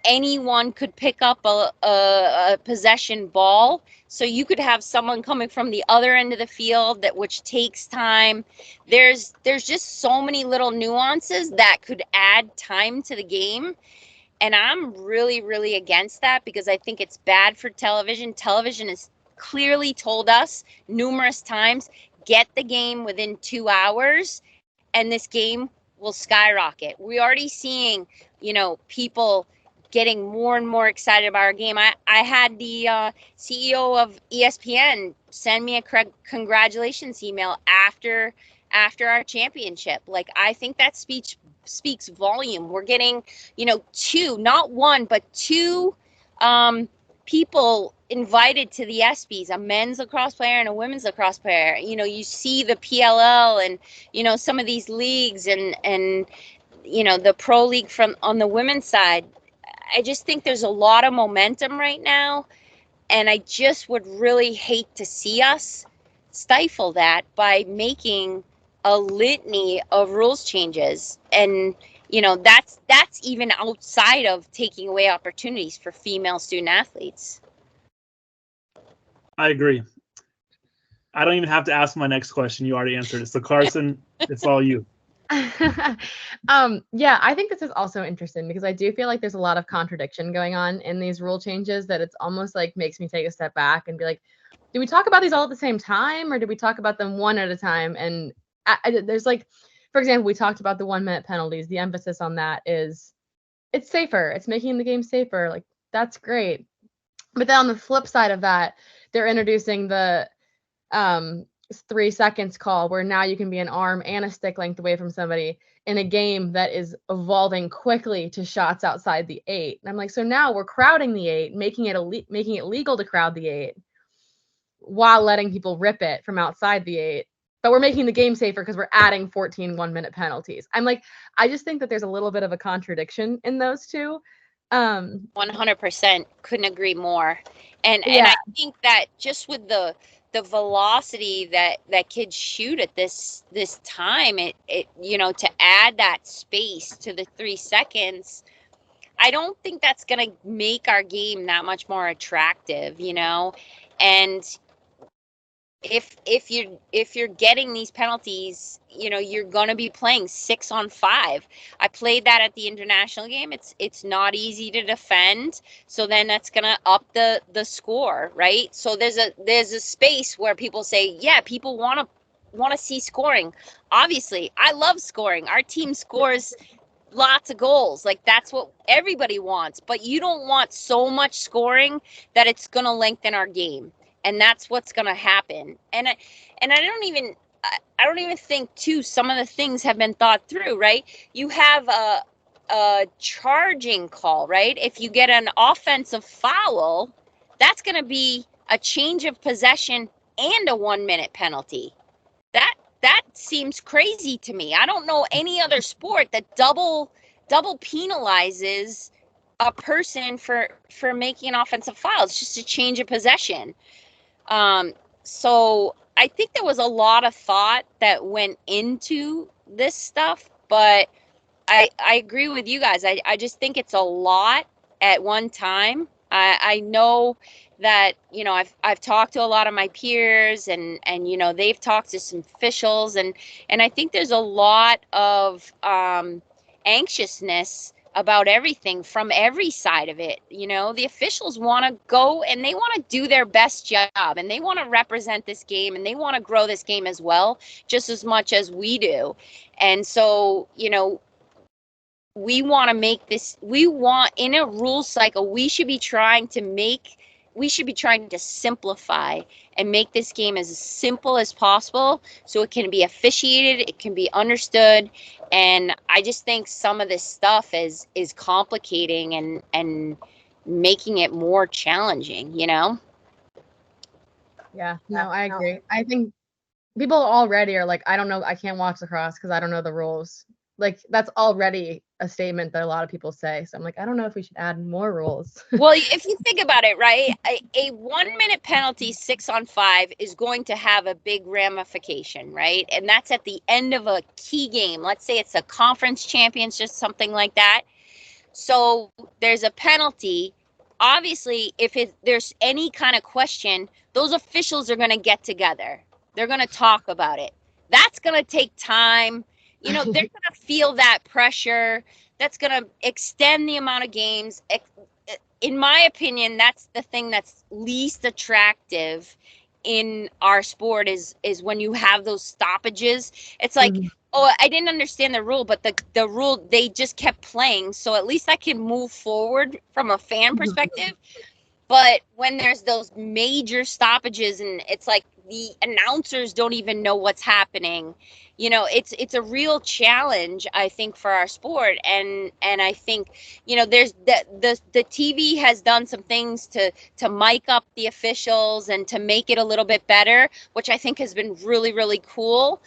anyone could pick up a possession ball. So you could have someone coming from the other end of the field, which takes time. There's just so many little nuances that could add time to the game. And I'm really, really against that, because I think it's bad for television. Television has clearly told us numerous times, get the game within 2 hours and this game will skyrocket. We're already seeing, people getting more and more excited about our game. I had the CEO of ESPN send me a congratulations email after our championship. Like, I think that speaks volume. We're getting, two, not one, but two people invited to the ESPYs, a men's lacrosse player and a women's lacrosse player. You see the PLL and, some of these leagues and the pro league on the women's side. I just think there's a lot of momentum right now. And I just would really hate to see us stifle that by making a litany of rules changes. And that's even outside of taking away opportunities for female student athletes. I agree. I don't even have to ask my next question. You already answered it. So Karson, it's all you. Yeah, I think this is also interesting because I do feel like there's a lot of contradiction going on in these rule changes that it's almost like makes me take a step back and be like, do we talk about these all at the same time, or do we talk about them one at a time? And there's like, for example, we talked about the 1 minute penalties. The emphasis on that is it's safer. It's making the game safer. Like, that's great. But then on the flip side of that, they're introducing the 3 seconds call, where now you can be an arm and a stick length away from somebody in a game that is evolving quickly to shots outside the 8. And I'm like, so now we're crowding the 8, making it legal to crowd the 8 while letting people rip it from outside the 8. But we're making the game safer because we're adding 14 1-minute penalties. I'm like, I just think that there's a little bit of a contradiction in those two. 100%, couldn't agree more. And Yeah. I think that just with the velocity that kids shoot at this time, it to add that space to the 3 seconds, I don't think that's going to make our game that much more attractive, and if you're getting these penalties, you're going to be playing 6-on-5. I played that at the international game. It's not easy to defend, so then that's going to up the score, right? So there's a space where people say, yeah, people want to see scoring. Obviously, I love scoring. Our team scores lots of goals. Like, that's what everybody wants, but you don't want so much scoring that it's going to lengthen our game. And that's what's going to happen. And I don't even think too, some of the things have been thought through, right? You have a charging call, right? If you get an offensive foul, that's going to be a change of possession and a 1 minute penalty. That seems crazy to me. I don't know any other sport that double penalizes a person for making an offensive foul. It's just a change of possession. So I think there was a lot of thought that went into this stuff, but I agree with you guys. I just think it's a lot at one time. I know that, I've talked to a lot of my peers and they've talked to some officials, and I think there's a lot of anxiousness about everything from every side of it. The officials want to go and they want to do their best job, and they want to represent this game, and they want to grow this game as well, just as much as we do. And so, we want to make this, in a rule cycle, we should be trying to simplify and make this game as simple as possible so it can be officiated, it can be understood. And I just think some of this stuff is complicating and making it more challenging, Yeah, no, I agree. I think people already are like, I don't know, I can't watch lacrosse because I don't know the rules. Like, that's already a statement that a lot of people say. So I'm like, I don't know if we should add more rules. Well, if you think about it, right, a 1 minute penalty 6-on-5 is going to have a big ramification, right? And that's at the end of a key game. Let's say it's a conference championship, something like that. So there's a penalty. Obviously, if there's any kind of question, those officials are going to get together. They're going to talk about it. That's going to take time. They're going to feel that pressure. That's going to extend the amount of games. In my opinion, that's the thing that's least attractive in our sport is when you have those stoppages. It's like, oh, I didn't understand the rule, but the rule, they just kept playing. So at least I can move forward from a fan perspective. But when there's those major stoppages and it's like the announcers don't even know what's happening, it's a real challenge, I think, for our sport. And I think, there's the TV has done some things to mic up the officials and to make it a little bit better, which I think has been really, really cool.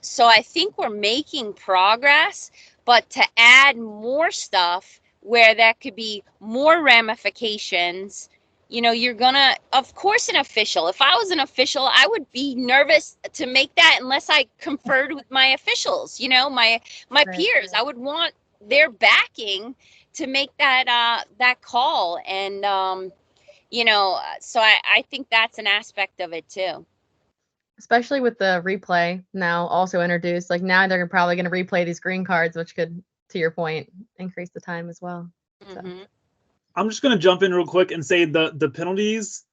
So I think we're making progress, but to add more stuff where that could be more ramifications, you're gonna, of course, an official. If I was an official, I would be nervous to make that unless I conferred with my officials, my Right. peers. I would want their backing to make that call. And, so I think that's an aspect of it too. Especially with the replay now also introduced. Like now they're probably going to replay these green cards, which could, to your point, increase the time as well. So. I'm just going to jump in real quick and say the penalties,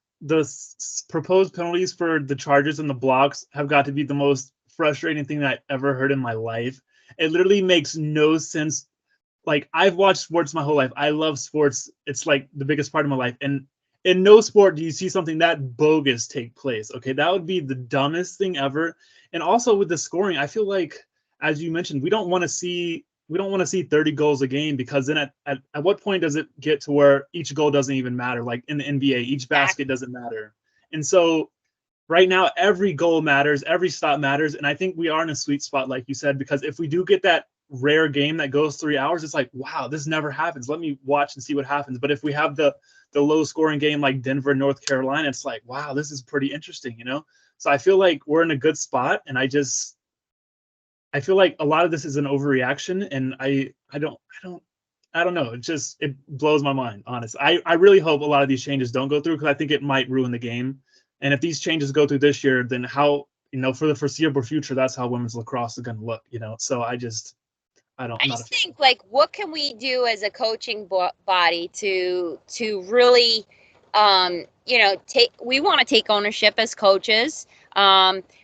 proposed penalties for the charges and the blocks have got to be the most frustrating thing that I've ever heard in my life. It literally makes no sense. Like, I've watched sports my whole life. I love sports. It's like the biggest part of my life. And in no sport do you see something that bogus take place. Okay, that would be the dumbest thing ever. And also with the scoring, I feel like, as you mentioned, we don't want to see 30 goals a game, because then at what point does it get to where each goal doesn't even matter? Like in the NBA, each basket doesn't matter. And so right now, every goal matters, every stop matters. And I think we are in a sweet spot, like you said, because if we do get that rare game that goes 3 hours, it's like, wow, this never happens. Let me watch and see what happens. But if we have the low scoring game like Denver, North Carolina, it's like, wow, this is pretty interesting, So I feel like we're in a good spot, and I feel like a lot of this is an overreaction, and I don't know. It blows my mind, honestly. I really hope a lot of these changes don't go through, because I think it might ruin the game. And if these changes go through this year, then how, for the foreseeable future, that's how women's lacrosse is going to look, So I just think, like, what can we do as a coaching body to really, we want to take ownership as coaches.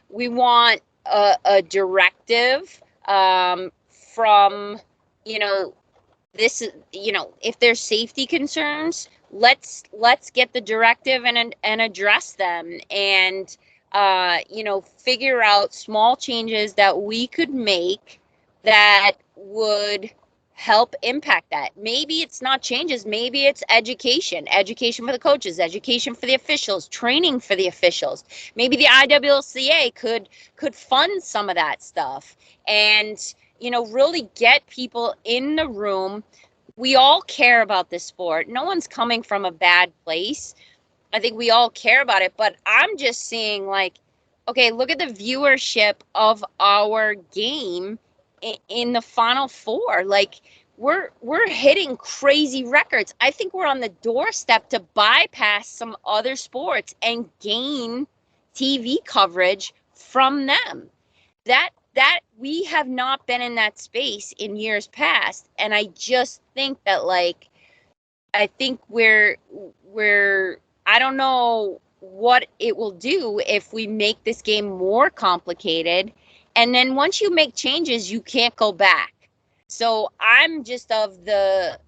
We want a directive from, this is, if there's safety concerns, let's get the directive and address them, and figure out small changes that we could make that would help impact that. Maybe it's not changes, maybe it's education for the coaches, education for the officials, training for the officials. Maybe the IWCA could fund some of that stuff, and really get people in the room. We all care about this sport. No one's coming from a bad place. I think we all care about it, but I'm just seeing, like, okay, look at the viewership of our game in the Final Four. Like, we're hitting crazy records. I think we're on the doorstep to bypass some other sports and gain TV coverage from them. That we have not been in that space in years past, and I just think that, like, I think we're I don't know what it will do if we make this game more complicated. And then once you make changes, you can't go back. So I'm just of the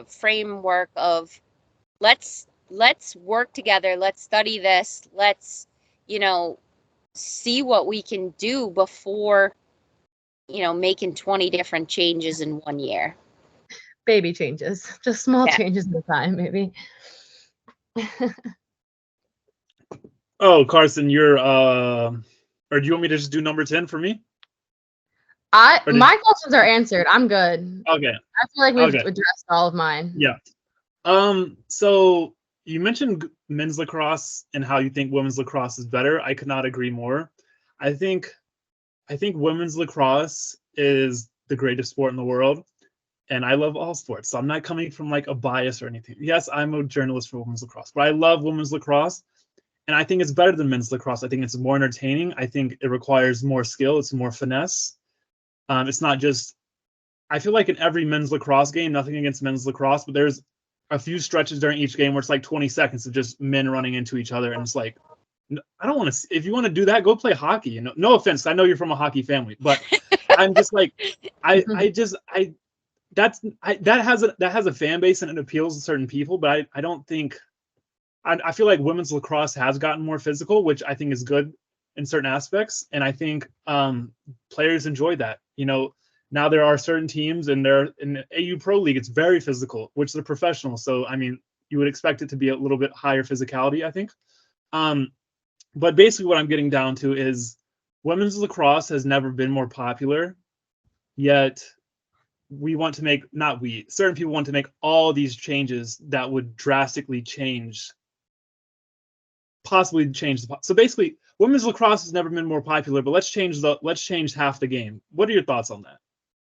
framework of let's work together. Let's study this. Let's, see what we can do before, making 20 different changes in 1 year. Baby changes, just small changes at a time, maybe. Oh, Karson, you're or do you want me to just do number 10 for me? My questions are answered. I'm good. Okay. I feel like we've addressed all of mine. Yeah. So you mentioned men's lacrosse and how you think women's lacrosse is better. I could not agree more. I think women's lacrosse is the greatest sport in the world, and I love all sports. So I'm not coming from like a bias or anything. Yes, I'm a journalist for women's lacrosse, but I love women's lacrosse. And I think it's better than men's lacrosse. I think it's more entertaining. I think it requires more skill. It's more finesse. It's not just, I feel like in every men's lacrosse game, nothing against men's lacrosse, but there's a few stretches during each game where it's like 20 seconds of just men running into each other. And it's like, I don't want to, if you want to do that, go play hockey. No offense. I know you're from a hockey family, but I'm just like, that has a fan base and it appeals to certain people, but I don't think, I feel like women's lacrosse has gotten more physical, which I think is good in certain aspects. And I think players enjoy that. Now there are certain teams, and they're in the AU Pro League, it's very physical, which they're professional. So, I mean, you would expect it to be a little bit higher physicality, I think. But basically what I'm getting down to is women's lacrosse has never been more popular, yet we want to make, certain people want to make all these changes that would drastically possibly change so basically women's lacrosse has never been more popular, but let's change half the game. What are your thoughts on that?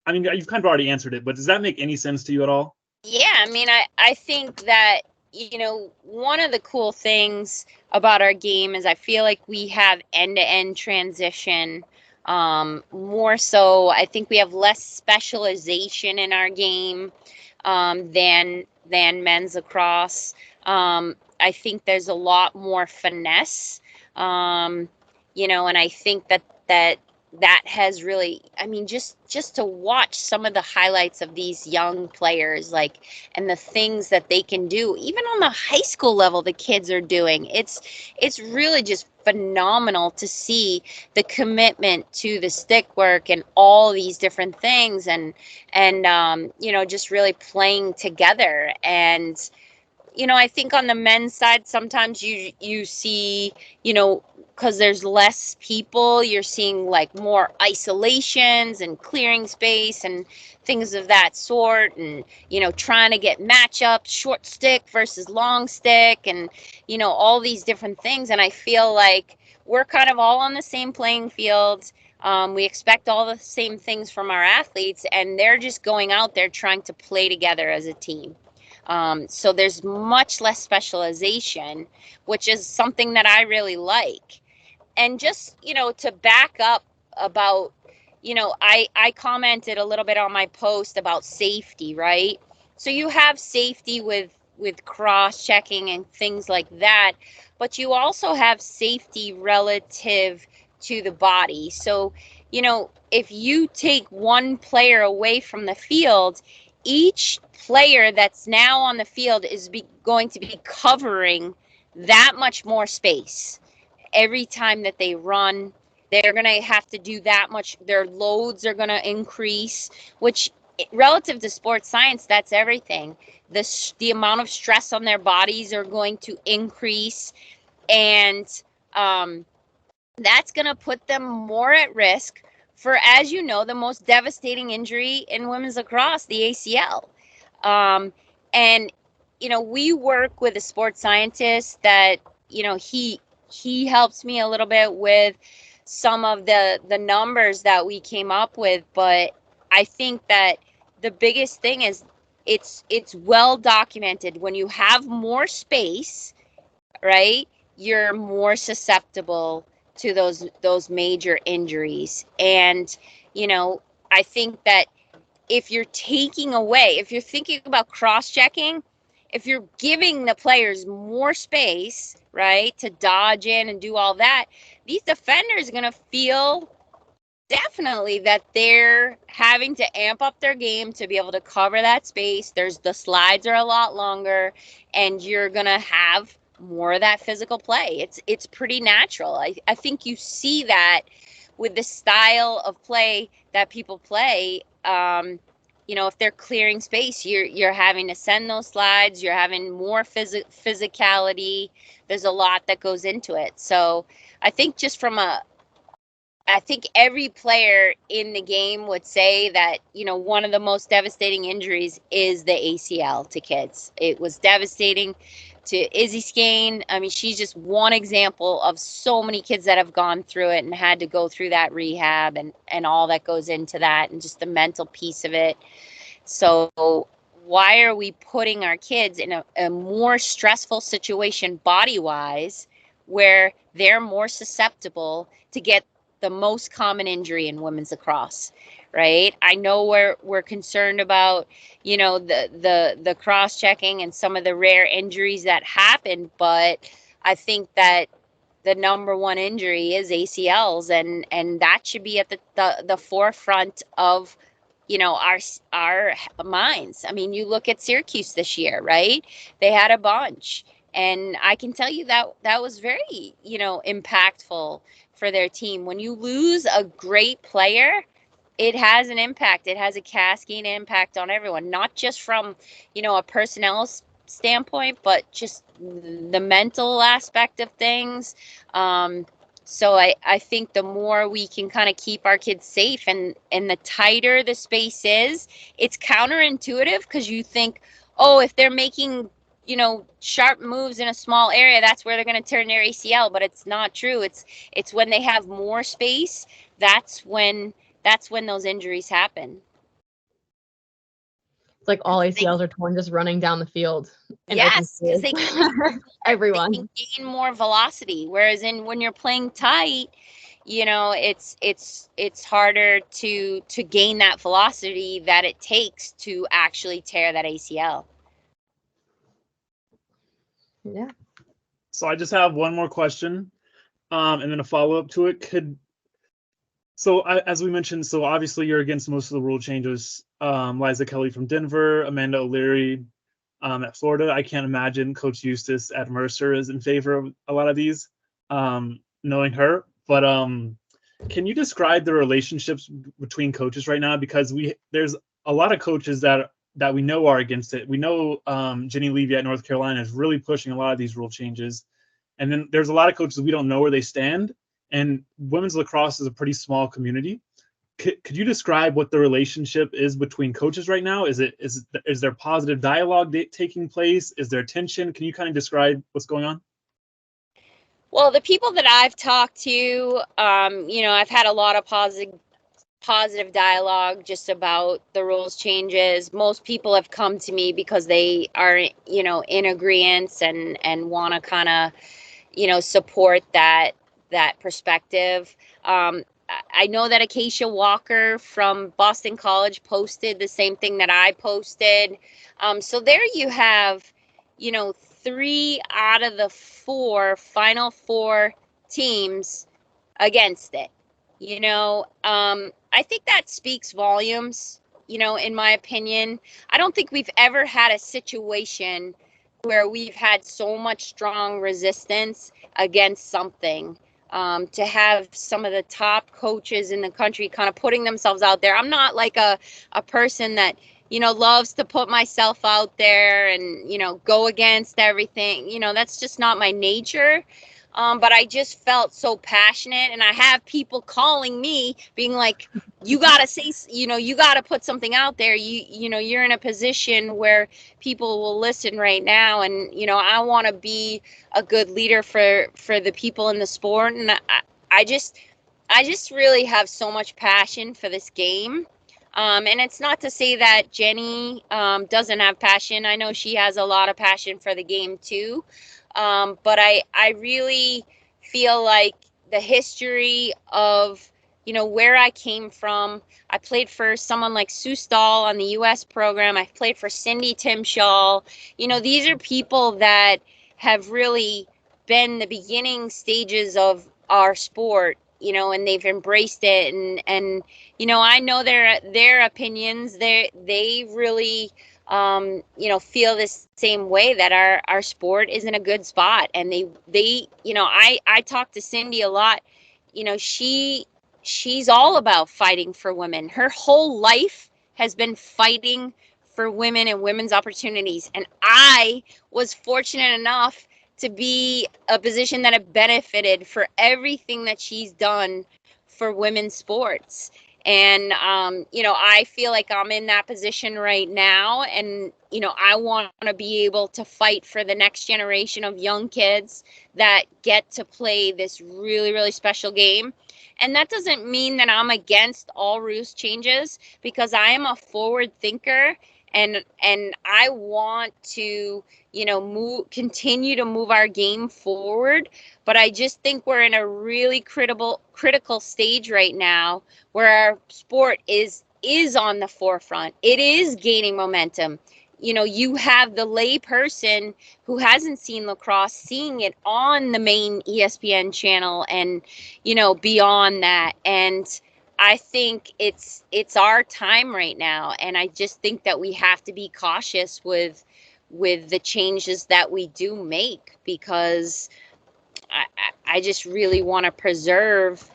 I mean, you've kind of already answered it, but does that make any sense to you at all? Yeah, I mean, I think that, one of the cool things about our game is I feel like we have end-to-end transition. More so, I think we have less specialization in our game than men's lacrosse. I think there's a lot more finesse, and I think that has really, I mean, just to watch some of the highlights of these young players, like, and the things that they can do, even on the high school level, the kids are doing. It's really just phenomenal to see the commitment to the stick work and all these different things, and just really playing together. And I think on the men's side, sometimes you see, because there's less people, you're seeing like more isolations and clearing space and things of that sort, and trying to get matchups, short stick versus long stick, and all these different things. And I feel like we're kind of all on the same playing field. We expect all the same things from our athletes, and they're just going out there trying to play together as a team. So there's much less specialization, which is something that I really like. And just, to back up about, I commented a little bit on my post about safety, right? So you have safety with cross-checking and things like that, but you also have safety relative to the body. So, if you take one player away from the field, each player that's now on the field is going to be covering that much more space. Every time that they run, they're going to have to do that much. Their loads are going to increase, which relative to sports science, that's everything. The amount of stress on their bodies are going to increase, and that's going to put them more at risk for, as you know, the most devastating injury in women's lacrosse, the ACL. And, we work with a sports scientist that, he helps me a little bit with some of the numbers that we came up with. But I think that the biggest thing is it's well documented. When you have more space, right, you're more susceptible to those major injuries. And, I think that if you're thinking about cross-checking, if you're giving the players more space, right, to dodge in and do all that, these defenders are going to feel definitely that they're having to amp up their game to be able to cover that space. The slides are a lot longer, and you're going to have more of that physical play. It's pretty natural. I think you see that with the style of play that people play. If they're clearing space, you're having to send those slides, you're having more physicality. There's a lot that goes into it. So I think I think every player in the game would say that, one of the most devastating injuries is the ACL to kids. It was devastating to Izzy Skane. I mean, she's just one example of so many kids that have gone through it and had to go through that rehab and all that goes into that, and just the mental piece of it. So why are we putting our kids in a more stressful situation body-wise, where they're more susceptible to get the most common injury in women's lacrosse, right? I know we're concerned about, the cross-checking and some of the rare injuries that happen, but I think that the number one injury is ACLs, and that should be at the forefront of, our minds. I mean, you look at Syracuse this year, right? They had a bunch, and I can tell you that was very, impactful for their team. When you lose a great player, it has an impact. It has a cascading impact on everyone, not just from, a personnel standpoint, but just the mental aspect of things. So I think the more we can kind of keep our kids safe and the tighter the space is, it's counterintuitive because you think, oh, if they're making, sharp moves in a small area, that's where they're going to turn their ACL, but it's not true. It's when they have more space, that's when those injuries happen. It's like all ACLs are torn just running down the field. Yes, because they everyone they can gain more velocity. Whereas when you're playing tight, it's harder to gain that velocity that it takes to actually tear that ACL. Yeah. So I just have one more question, and then a follow-up to it. As we mentioned, so obviously you're against most of the rule changes. Liza Kelly from Denver, Amanda O'Leary at Florida. I can't imagine Coach Eustace at Mercer is in favor of a lot of these, knowing her. But can you describe the relationships between coaches right now? Because there's a lot of coaches that we know are against it. We know Jenny Levy at North Carolina is really pushing a lot of these rule changes. And then there's a lot of coaches we don't know where they stand. And women's lacrosse is a pretty small community. Could you describe what the relationship is between coaches right now? Is there positive dialogue taking place? Is there tension? Can you kind of describe what's going on? Well, the people that I've talked to, I've had a lot of positive dialogue just about the rules changes. Most people have come to me because they are, in agreement and want to kind of, support that perspective. I know that Acacia Walker from Boston College posted the same thing that I posted. So there you have, 3 out of the 4 Final Four teams against it. I think that speaks volumes, in my opinion. I don't think we've ever had a situation where we've had so much strong resistance against something. To have some of the top coaches in the country kind of putting themselves out there. I'm not like a person that, loves to put myself out there and, go against everything. That's just not my nature. But I just felt so passionate, and I have people calling me being like, you got to say, you got to put something out there. You're in a position where people will listen right now. And, I want to be a good leader for the people in the sport. And I just really have so much passion for this game. And it's not to say that Jenny doesn't have passion. I know she has a lot of passion for the game too. But I really feel like the history of, where I came from. I played for someone like Sue Stahl on the U.S. program. I played for Cindy Timshall. These are people that have really been the beginning stages of our sport, and they've embraced it. And I know their opinions. They really feel this same way that our sport is in a good spot. And they I talk to Cindy a lot. She's all about fighting for women. Her whole life has been fighting for women and women's opportunities. And I was fortunate enough to be a position that have benefited for everything that she's done for women's sports. And, I feel like I'm in that position right now. And, I want to be able to fight for the next generation of young kids that get to play this really, really special game. And that doesn't mean that I'm against all rules changes, because I am a forward thinker. And I want to, continue to move our game forward. But I just think we're in a really critical stage right now where our sport is on the forefront. It is gaining momentum. You have the lay person who hasn't seen lacrosse seeing it on the main ESPN channel and, beyond that. And I think it's our time right now. And I just think that we have to be cautious with the changes that we do make, because I just really want to preserve,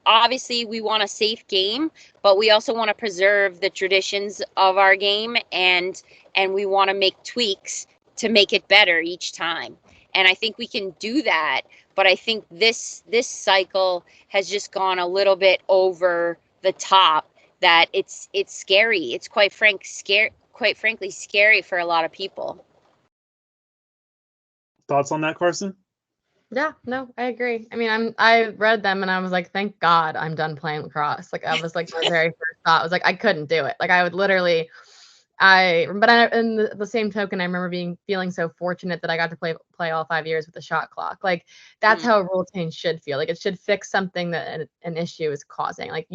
obviously we want a safe game, but we also want to preserve the traditions of our game, and we want to make tweaks to make it better each time. And I think we can do that But I think this cycle has just gone a little bit over the top, that it's scary. It's quite frankly scary for a lot of people. Thoughts on that, Karson? Yeah, no, I agree. I mean, I read them and I was like, thank God I'm done playing lacrosse. Like, I was like, my very first thought was like, I couldn't do it. Like, I would literally, in the same token, I remember feeling so fortunate that I got to play all 5 years with the shot clock. Like, that's how a rule change should feel. Like, it should fix something that an issue is causing. Like,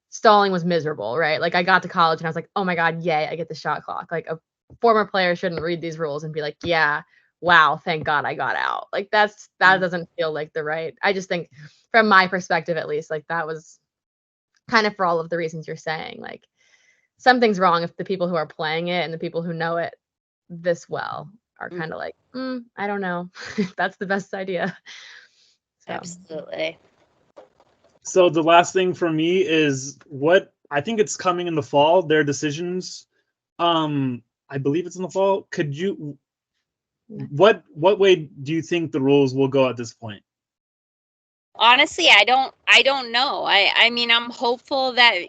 stalling was miserable, right? Like, I got to college and I was like, oh my God, yay, I get the shot clock. Like, a former player shouldn't read these rules and be like, yeah, wow, thank God I got out. Like, that doesn't feel like the right. I just think, from my perspective at least, like, that was kind of for all of the reasons you're saying. Like, something's wrong if the people who are playing it and the people who know it this well are kind of like, I don't know if that's the best idea. So. Absolutely. So the last thing for me is what I think it's coming in the fall. Their decisions, I believe it's in the fall. Could you? What way do you think the rules will go at this point? Honestly, I don't know. I mean, I'm hopeful that,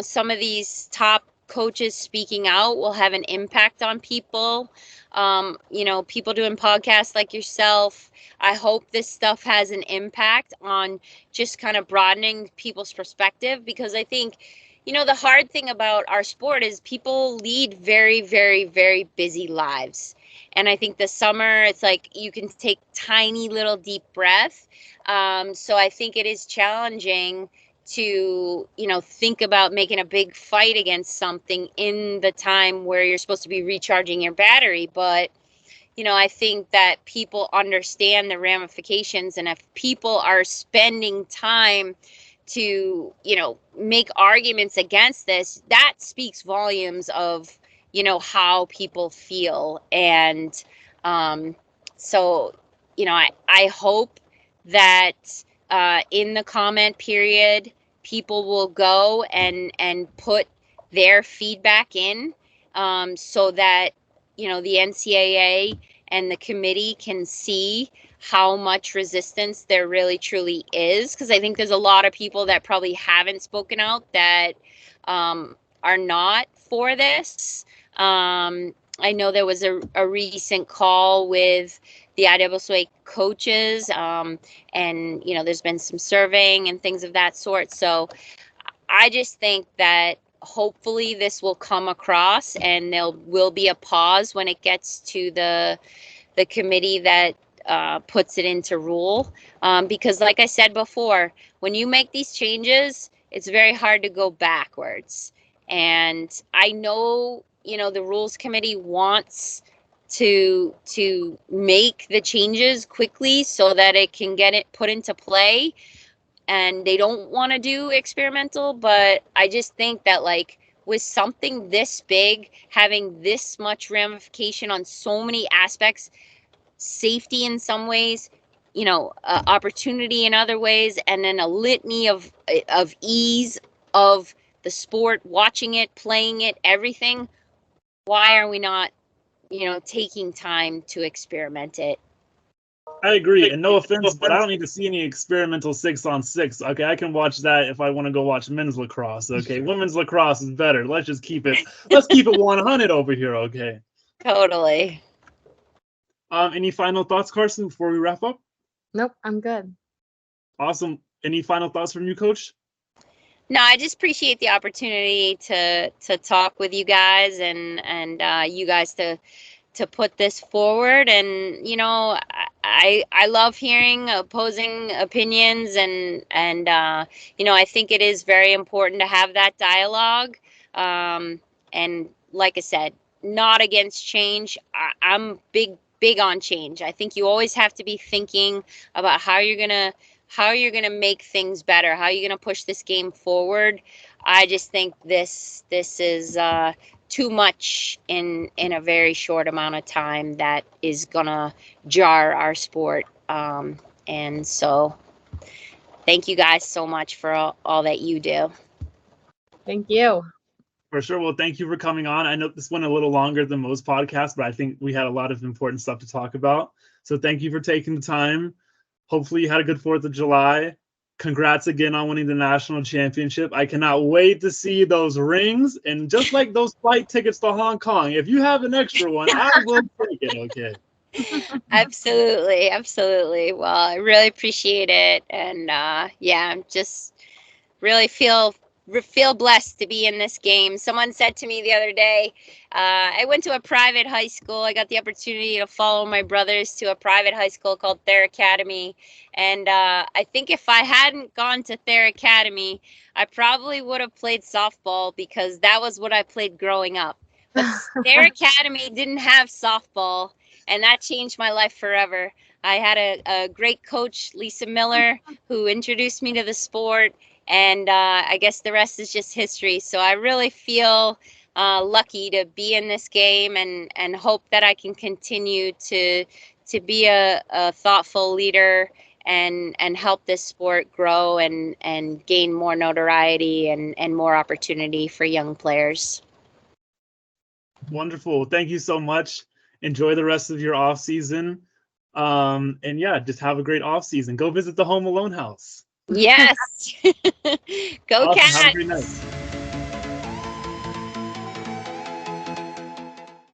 some of these top coaches speaking out will have an impact on people. People doing podcasts like yourself. I hope this stuff has an impact on just kind of broadening people's perspective, because I think, the hard thing about our sport is people lead very, very, very busy lives. And I think the summer, it's like you can take tiny little deep breath. So I think it is challenging to, think about making a big fight against something in the time where you're supposed to be recharging your battery. But, I think that people understand the ramifications, and if people are spending time to, make arguments against this, that speaks volumes of, how people feel. And so, I hope that in the comment period, people will go and put their feedback in, so that, the NCAA and the committee can see how much resistance there really truly is. Because I think there's a lot of people that probably haven't spoken out that are not for this. I know there was a recent call with the IWSA coaches, and, there's been some surveying and things of that sort. So I just think that hopefully this will come across, and there will be a pause when it gets to the committee that puts it into rule. Because like I said before, when you make these changes, it's very hard to go backwards. And I know, the rules committee wants to make the changes quickly so that it can get it put into play, and they don't want to do experimental. But I just think that, like, with something this big, having this much ramification on so many aspects, safety in some ways, opportunity in other ways, and then a litany of ease of the sport, watching it, playing it, everything, why are we not, taking time to experiment it? I agree, and no offense, but I don't need to see any experimental 6-on-6. Okay, I can watch that if I want to go watch men's lacrosse. Okay, women's lacrosse is better. Let's keep it 100 over here. Okay. Totally. Any final thoughts, Karson, before we wrap up? Nope, I'm good. Awesome. Any final thoughts from you, Coach? No, I just appreciate the opportunity to talk with you guys, and you guys to put this forward. And I love hearing opposing opinions, and I think it is very important to have that dialogue. And like I said, not against change. I'm big on change. I think you always have to be thinking about how you're gonna make things better, how you're gonna push this game forward. I just think this is too much in a very short amount of time that is gonna jar our sport. And so thank you guys so much for all that you do. Thank you. For sure. Well, thank you for coming on. I know this went a little longer than most podcasts, but I think we had a lot of important stuff to talk about. So thank you for taking the time. Hopefully you had a good 4th of July. Congrats again on winning the national championship. I cannot wait to see those rings. And just like those flight tickets to Hong Kong, if you have an extra one, I will take it, okay? Absolutely, absolutely. Well, I really appreciate it, and I'm just really feel blessed to be in this game. Someone said to me the other day, I went to a private high school. I got the opportunity to follow my brothers to a private high school called Thayer Academy, and I think if I hadn't gone to Thayer Academy, I probably would have played softball because that was what I played growing up. But Thayer Academy didn't have softball, and that changed my life forever. I had a great coach, Lisa Miller, who introduced me to the sport, and I guess the rest is just history. So I really feel lucky to be in this game, and hope that I can continue to be a thoughtful leader and help this sport grow and gain more notoriety and more opportunity for young players. Wonderful. Thank you so much. Enjoy the rest of your off season. And yeah, just have a great off season. Go visit the Home Alone house. Yes. Go Awesome. Cats. Have a great night.